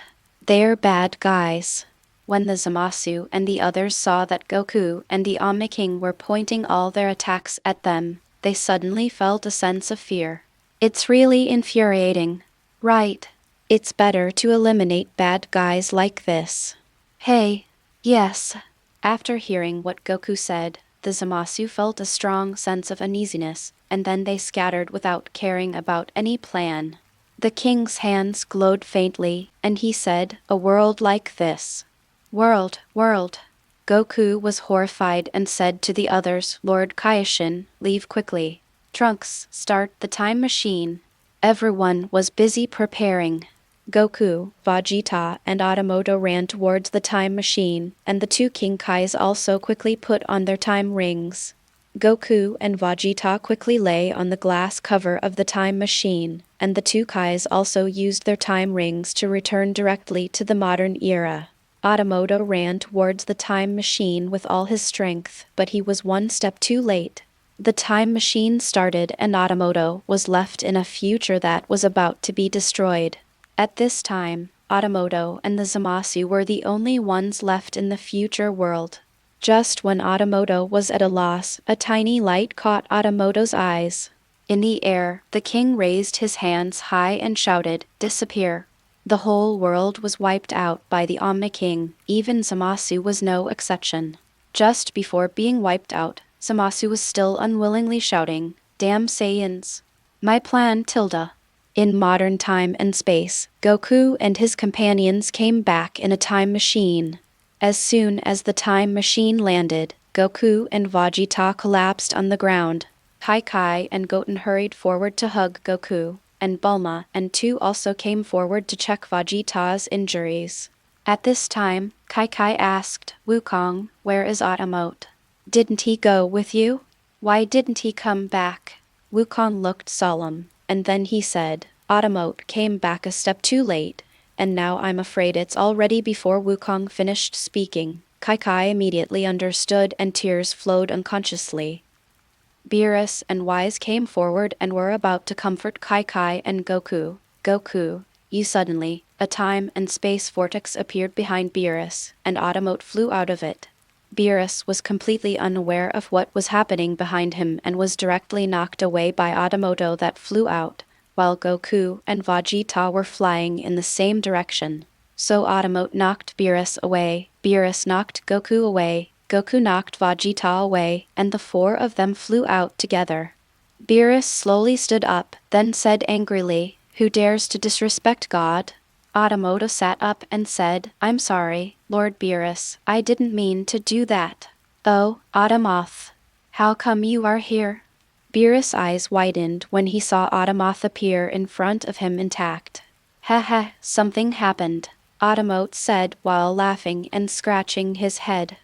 they're bad guys." When the Zamasu and the others saw that Goku and the Omni King were pointing all their attacks at them, they suddenly felt a sense of fear. It's really infuriating. Right. It's better to eliminate bad guys like this. Hey. Yes. After hearing what Goku said, the Zamasu felt a strong sense of uneasiness, and then they scattered without caring about any plan. The king's hands glowed faintly, and he said, "A world like this." World. Goku was horrified and said to the others, "Lord Kaioshin, leave quickly. Trunks, start the time machine." Everyone was busy preparing. Goku, Vegeta, and Otamote ran towards the time machine, and the two King Kais also quickly put on their time rings. Goku and Vegeta quickly lay on the glass cover of the time machine, and the two Kais also used their time rings to return directly to the modern era. Otamote ran towards the time machine with all his strength, but he was one step too late. The time machine started and Otamote was left in a future that was about to be destroyed. At this time, Otamote and the Zamasu were the only ones left in the future world. Just when Otamote was at a loss, a tiny light caught Otamote's eyes. In the air, the king raised his hands high and shouted, "Disappear." The whole world was wiped out by the Omni King, even Zamasu was no exception. Just before being wiped out, Zamasu was still unwillingly shouting, "Damn Saiyans. My plan, tilde." In modern time and space, Goku and his companions came back in a time machine. As soon as the time machine landed, Goku and Vegeta collapsed on the ground. Kai and Goten hurried forward to hug Goku, and Bulma and Tu also came forward to check Vegeta's injuries. At this time, Kai asked, "Wukong, where is Otamote? Didn't he go with you? Why didn't he come back?" Wukong looked solemn, and then he said, "Otamote came back a step too late, and now I'm afraid it's already." Before Wukong finished speaking, Kai immediately understood and tears flowed unconsciously. Beerus and Wise came forward and were about to comfort Kai and Goku. "Goku, you suddenly, a time and space vortex appeared behind Beerus, and Otamote flew out of it." Beerus was completely unaware of what was happening behind him and was directly knocked away by Otamote that flew out, while Goku and Vegeta were flying in the same direction. So Otamote knocked Beerus away, Beerus knocked Goku away, Goku knocked Vegeta away, and the four of them flew out together. Beerus slowly stood up, then said angrily, "Who dares to disrespect God?" Otamote sat up and said, "I'm sorry, Lord Beerus, I didn't mean to do that." "Oh, Otamote. How come you are here?" Beerus' eyes widened when he saw Otamote appear in front of him intact. "Heh, something happened," Otamote said while laughing and scratching his head.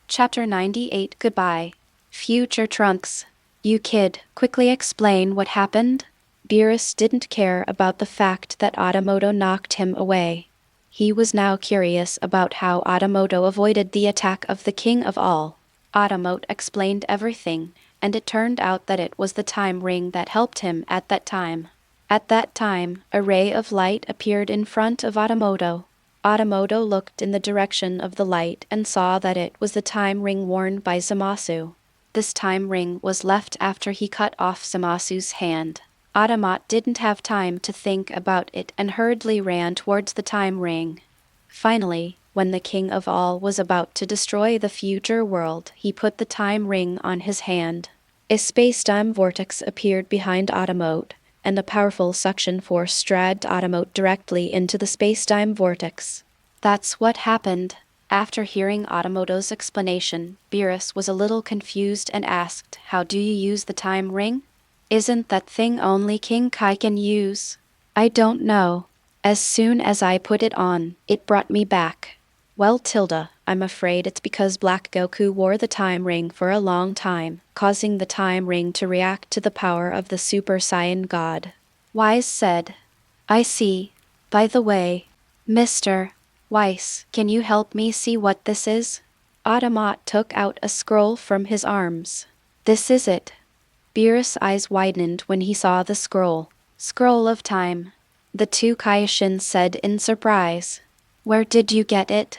Chapter 98 Goodbye. Future Trunks. "You kid, quickly explain what happened?" Beerus didn't care about the fact that Otamote knocked him away. He was now curious about how Otamote avoided the attack of the king of all. Otamote explained everything, and it turned out that it was the time ring that helped him at that time. At that time, a ray of light appeared in front of Otamote. Otamote looked in the direction of the light and saw that it was the time ring worn by Zamasu. This time ring was left after he cut off Zamasu's hand. Otamote didn't have time to think about it and hurriedly ran towards the time ring. Finally, when the king of all was about to destroy the future world, he put the time ring on his hand. A space-time vortex appeared behind Otamote, and a powerful suction force dragged Otamote directly into the space-time vortex. That's what happened. After hearing Otamoto's explanation, Beerus was a little confused and asked, "How do you use the time ring? Isn't that thing only King Kai can use?" "I don't know. As soon as I put it on, it brought me back." "Well, Tilda, I'm afraid it's because Black Goku wore the time ring for a long time, causing the time ring to react to the power of the Super Saiyan God," Wise said. "I see. By the way, Mr. Weiss, can you help me see what this is?" Otamote took out a scroll from his arms. "This is it." Beerus' eyes widened when he saw the scroll. "Scroll of Time," the two Kaioshin said in surprise. "Where did you get it?"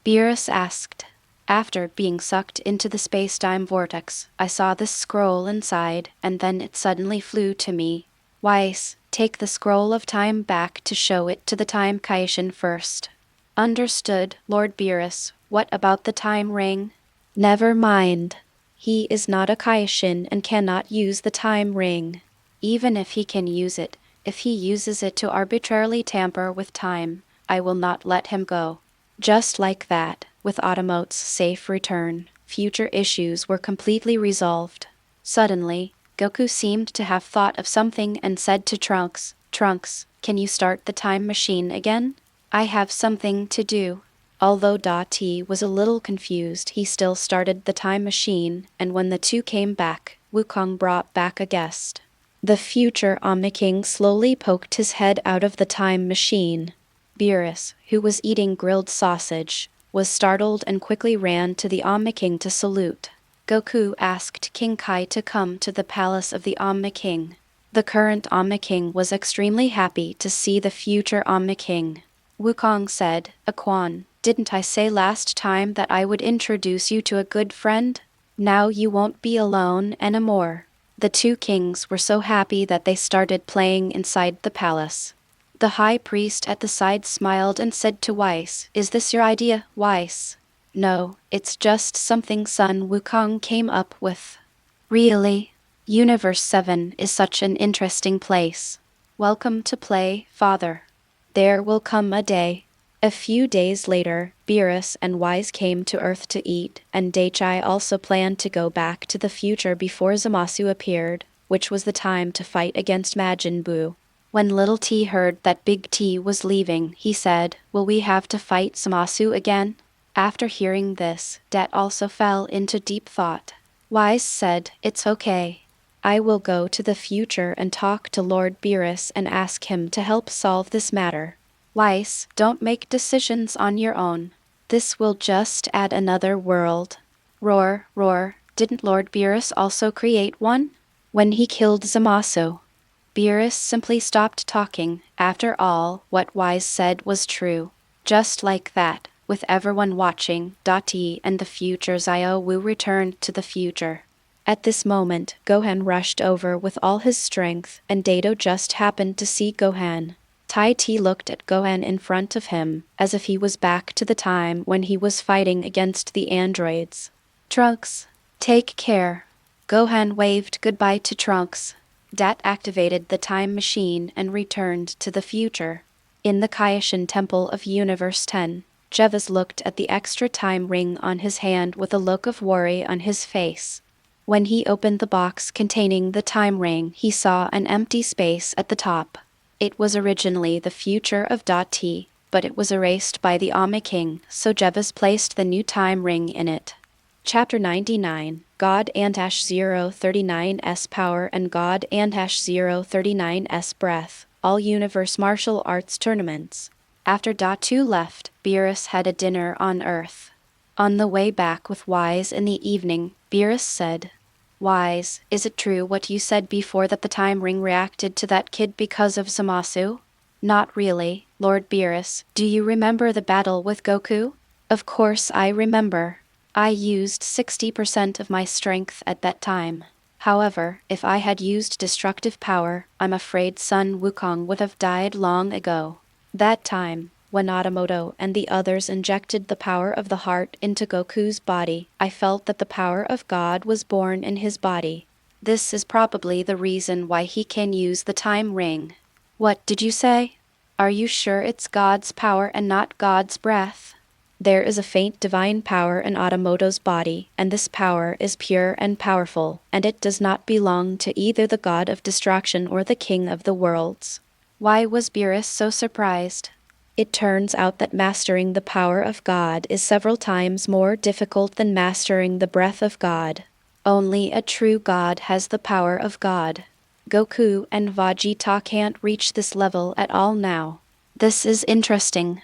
Beerus asked. "After being sucked into the space-time vortex, I saw this scroll inside, and then it suddenly flew to me." "Weiss, take the scroll of time back to show it to the time Kaioshin first." "Understood, Lord Beerus. What about the time ring?" "Never mind. He is not a Kaioshin and cannot use the time ring. Even if he can use it, if he uses it to arbitrarily tamper with time, I will not let him go." Just like that, with Otamote's safe return, future issues were completely resolved. Suddenly, Goku seemed to have thought of something and said to Trunks, "Trunks, can you start the time machine again? I have something to do." Although Da-T was a little confused, he still started the time machine, and when the two came back, Wukong brought back a guest. The future Omni King slowly poked his head out of the time machine. Beerus, who was eating grilled sausage, was startled and quickly ran to the Omni King to salute. Goku asked King Kai to come to the palace of the Omni King. The current Omni King was extremely happy to see the future Omni King. Wukong said, "Aquan, didn't I say last time that I would introduce you to a good friend? Now you won't be alone anymore." The two kings were so happy that they started playing inside the palace. The high priest at the side smiled and said to Weiss, "Is this your idea, Weiss?" "No, it's just something Sun Wukong came up with." "Really? Universe 7 is such an interesting place. Welcome to play, Father. There will come a day." A few days later, Beerus and Wise came to Earth to eat, and Daichai also planned to go back to the future before Zamasu appeared, which was the time to fight against Majin Buu. When Little T heard that Big T was leaving, he said, "Will we have to fight Zamasu again?" After hearing this, Dat also fell into deep thought. Wise said, "It's okay. I will go to the future and talk to Lord Beerus and ask him to help solve this matter." Weiss, don't make decisions on your own. This will just add another world. Roar, roar, didn't Lord Beerus also create one? When he killed Zamasu. Beerus simply stopped talking. After all, what Wise said was true. Just like that, with everyone watching, Dottie and the future Zio Wu returned to the future. At this moment, Gohan rushed over with all his strength, and Dato just happened to see Gohan. Tai T looked at Gohan in front of him, as if he was back to the time when he was fighting against the androids. "Trunks, take care." Gohan waved goodbye to Trunks. Dat activated the time machine and returned to the future. In the Kaioshin Temple of Universe 10, Jevis looked at the extra time ring on his hand with a look of worry on his face. When he opened the box containing the time ring, he saw an empty space at the top. It was originally the future of T, but it was erased by the Omni King, so Jevis placed the new time ring in it. Chapter 99, God Antash 039's Power and God Antash 039's Breath, All Universe Martial Arts Tournaments. After Datu left, Beerus had a dinner on Earth. On the way back with Wise in the evening, Beerus said, "Wise, is it true what you said before that the time ring reacted to that kid because of Zamasu?" "Not really, Lord Beerus. Do you remember the battle with Goku?" "Of course I remember. I used 60% of my strength at that time. However, if I had used destructive power, I'm afraid Sun Wukong would have died long ago. That time, when Otamote and the others injected the power of the heart into Goku's body, I felt that the power of God was born in his body. This is probably the reason why he can use the time ring. What did you say? Are you sure it's God's power and not God's breath? There is a faint divine power in Otamoto's body, and this power is pure and powerful, and it does not belong to either the god of destruction or the king of the worlds. Why was Beerus so surprised? It turns out that mastering the power of God is several times more difficult than mastering the breath of God. Only a true god has the power of God. Goku and Vegito can't reach this level at all now. This is interesting.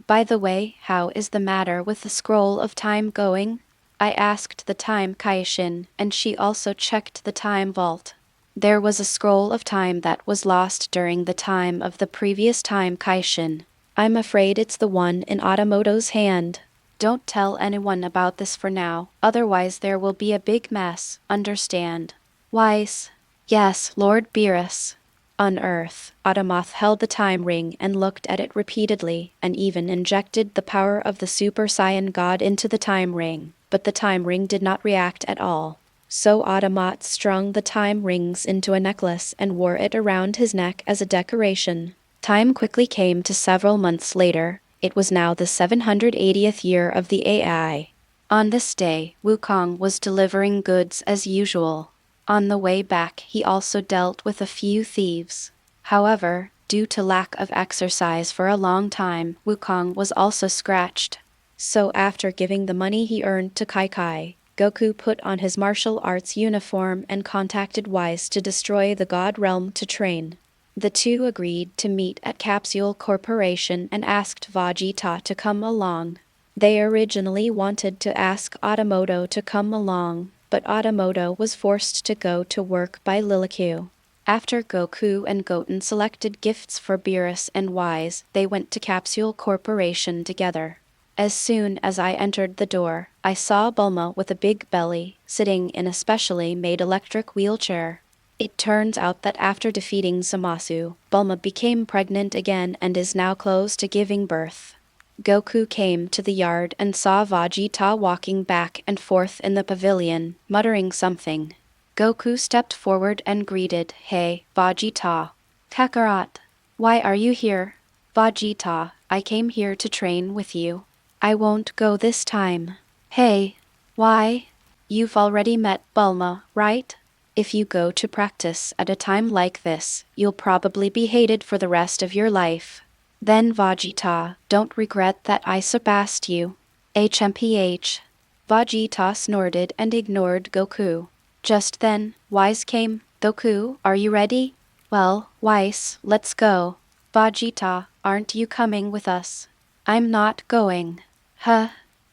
By the way, how is the matter with the scroll of time going? I asked the time Kaishin, and she also checked the time vault. There was a scroll of time that was lost during the time of the previous time Kaishin. I'm afraid it's the one in Otamoto's hand. Don't tell anyone about this for now, otherwise there will be a big mess, understand? Wise. Yes, Lord Beerus. On Earth, Otamote held the time ring and looked at it repeatedly, and even injected the power of the Super Saiyan God into the time ring, but the time ring did not react at all. So Otamote strung the time rings into a necklace and wore it around his neck as a decoration. Time quickly came to several months later. It was now the 780th year of the AI. On this day, Wukong was delivering goods as usual. On the way back, he also dealt with a few thieves. However, due to lack of exercise for a long time, Wukong was also scratched. So after giving the money he earned to Kai, Goku put on his martial arts uniform and contacted Wise to destroy the God Realm to train. The two agreed to meet at Capsule Corporation and asked Vegito to come along. They originally wanted to ask Otamote to come along, but Otamote was forced to go to work by Liliku. After Goku and Goten selected gifts for Beerus and Wise, they went to Capsule Corporation together. As soon as I entered the door, I saw Bulma with a big belly, sitting in a specially made electric wheelchair. It turns out that after defeating Zamasu, Bulma became pregnant again and is now close to giving birth. Goku came to the yard and saw Vegito walking back and forth in the pavilion, muttering something. Goku stepped forward and greeted, "Hey, Vegito." "Kakarot. Why are you here?" "Vegito, I came here to train with you. I won't go this time." "Hey. Why? You've already met Bulma, right? If you go to practice at a time like this, you'll probably be hated for the rest of your life. Then Vegito, don't regret that I surpassed you." HMPH. Vegito snorted and ignored Goku. Just then, Wise came. "Goku, are you ready?" "Well, Wise, let's go." "Vegito, aren't you coming with us?" "I'm not going." "Huh?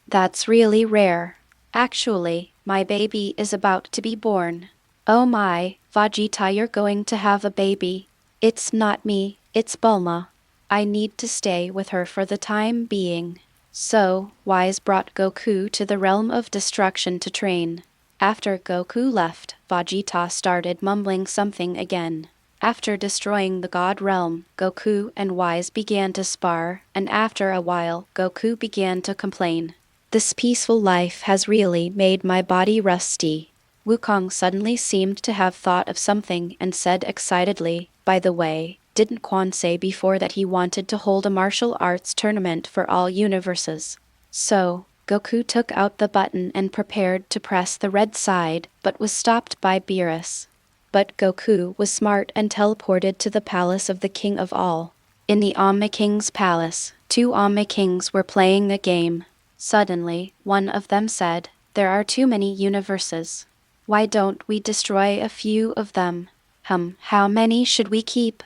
That's really rare. Actually, my baby is about to be born." "Oh my, Vegito, you're going to have a baby." "It's not me, it's Bulma. I need to stay with her for the time being." So, Wise brought Goku to the realm of destruction to train. After Goku left, Vegito started mumbling something again. After destroying the God Realm, Goku and Wise began to spar, and after a while, Goku began to complain. "This peaceful life has really made my body rusty." Wukong suddenly seemed to have thought of something and said excitedly, "By the way, didn't Quan say before that he wanted to hold a martial arts tournament for all universes?" So, Goku took out the button and prepared to press the red side, but was stopped by Beerus. But Goku was smart and teleported to the palace of the King of All. In the Ame King's palace, two Ame Kings were playing a game. Suddenly, one of them said, "There are too many universes. Why don't we destroy a few of them?" How many should we keep?"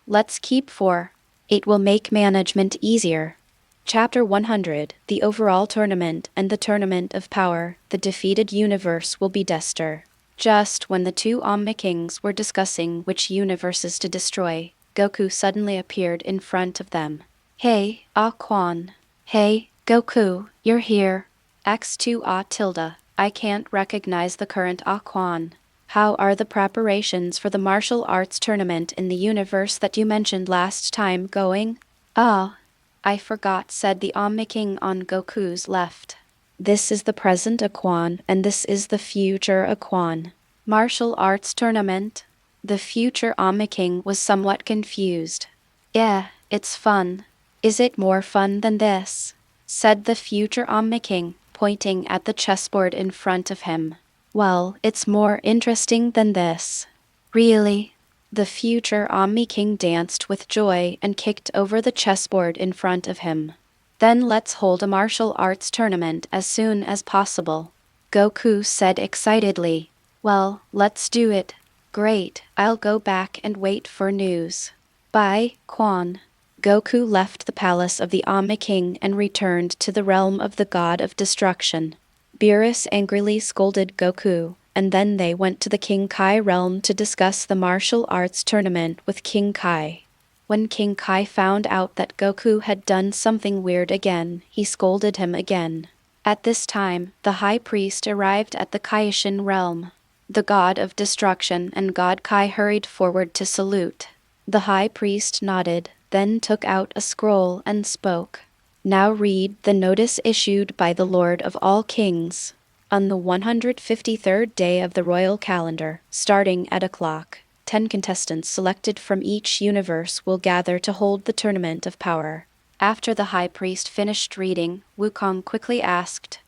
Let's keep 4. It will make management easier." Chapter 100, The Overall Tournament and the Tournament of Power. The defeated universe will be Destr. Just when the two Ame Kings were discussing which universes to destroy, Goku suddenly appeared in front of them. "Hey, Ah Quan." "Hey, Goku, you're here." X2 Ah tilde. I can't recognize the current Aquan. How are the preparations for the martial arts tournament in the universe that you mentioned last time going? Ah, I forgot, said the Omni King on Goku's left. This is the present Aquan, and this is the future Aquan. Martial arts tournament? The future Omni King was somewhat confused. Yeah, it's fun. Is it more fun than this? Said the future Omni King, pointing at the chessboard in front of him. Well, it's more interesting than this. Really? The future Omni King danced with joy and kicked over the chessboard in front of him. Then let's hold a martial arts tournament as soon as possible. Goku said excitedly. Well, let's do it. Great, I'll go back and wait for news. Bye, Quan. Goku left the palace of the Omni King and returned to the realm of the god of destruction. Beerus angrily scolded Goku, and then they went to the King Kai realm to discuss the martial arts tournament with King Kai. When King Kai found out that Goku had done something weird again, he scolded him again. At this time, the High Priest arrived at the Kaioshin realm. The god of destruction and God Kai hurried forward to salute. The High Priest nodded, then took out a scroll and spoke. Now read the notice issued by the Lord of all Kings. On the 153rd day of the royal calendar, starting at o'clock, 10 contestants selected from each universe will gather to hold the Tournament of Power. After the High Priest finished reading, Wukong quickly asked,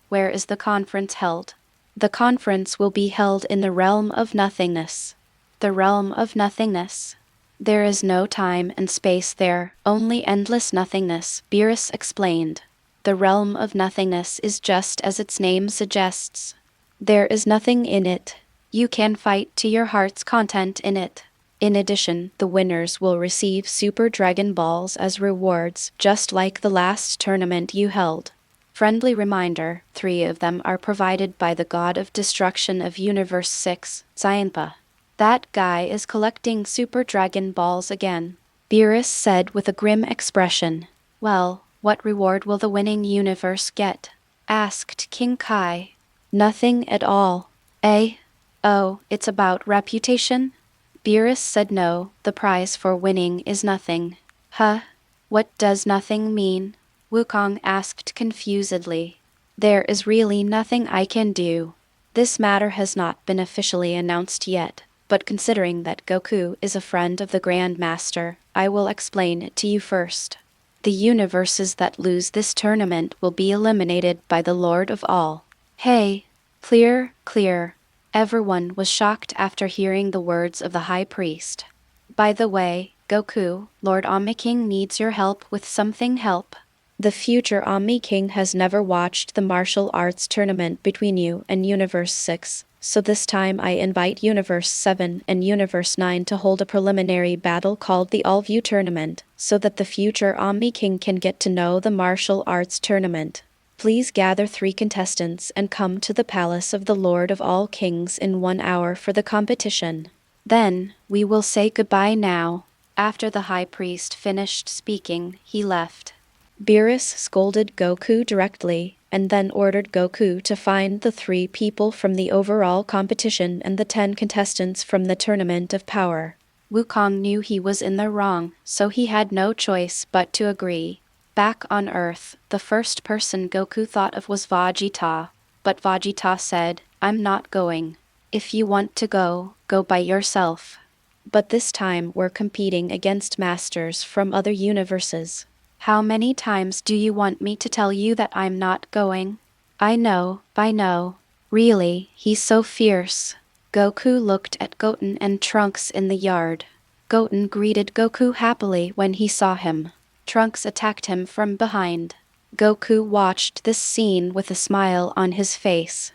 where is the conference held? The conference will be held in the realm of nothingness. The realm of nothingness. There is no time and space there, only endless nothingness, Beerus explained. The realm of nothingness is just as its name suggests. There is nothing in it. You can fight to your heart's content in it. In addition, the winners will receive Super Dragon Balls as rewards, just like the last tournament you held. Friendly reminder, 3 of them are provided by the God of Destruction of Universe 6, Saiyan. That guy is collecting Super Dragon Balls again, Beerus said with a grim expression. Well, what reward will the winning universe get? Asked King Kai. Nothing at all. Eh? Oh, it's about reputation? Beerus said no, the prize for winning is nothing. Huh? What does nothing mean? Wukong asked confusedly. There is really nothing I can do. This matter has not been officially announced yet, but considering that Goku is a friend of the Grand Master, I will explain it to you first. The universes that lose this tournament will be eliminated by the Lord of all. Hey, clear, clear. Everyone was shocked after hearing the words of the High Priest. By the way, Goku, Lord Omni King needs your help with something. Help. The future Omni King has never watched the martial arts tournament between you and Universe 6, so this time I invite Universe 7 and Universe 9 to hold a preliminary battle called the All-View Tournament, so that the future Omni King can get to know the martial arts tournament. Please gather 3 contestants and come to the palace of the Lord of all Kings in 1 hour for the competition. Then, we will say goodbye now. After the High Priest finished speaking, he left. Beerus scolded Goku directly, and then ordered Goku to find the 3 people from the overall competition and the 10 contestants from the Tournament of Power. Wukong knew he was in the wrong, so he had no choice but to agree. Back on Earth, the first person Goku thought of was Vegito, but Vegito said, I'm not going. If you want to go, go by yourself. But this time we're competing against masters from other universes. How many times do you want me to tell you that I'm not going? I know. Really, he's so fierce. Goku looked at Goten and Trunks in the yard. Goten greeted Goku happily when he saw him. Trunks attacked him from behind. Goku watched this scene with a smile on his face.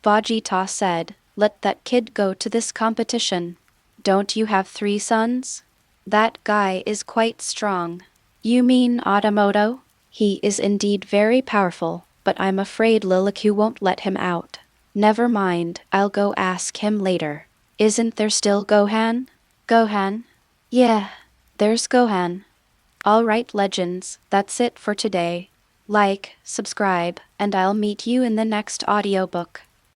Vegeta said, let that kid go to this competition. Don't you have 3 sons? That guy is quite strong. You mean Otamote? He is indeed very powerful, but I'm afraid Liliku won't let him out. Never mind, I'll go ask him later. Isn't there still Gohan? Gohan? Yeah, there's Gohan. Alright legends, that's it for today. like, subscribe, and I'll meet you in the next audiobook.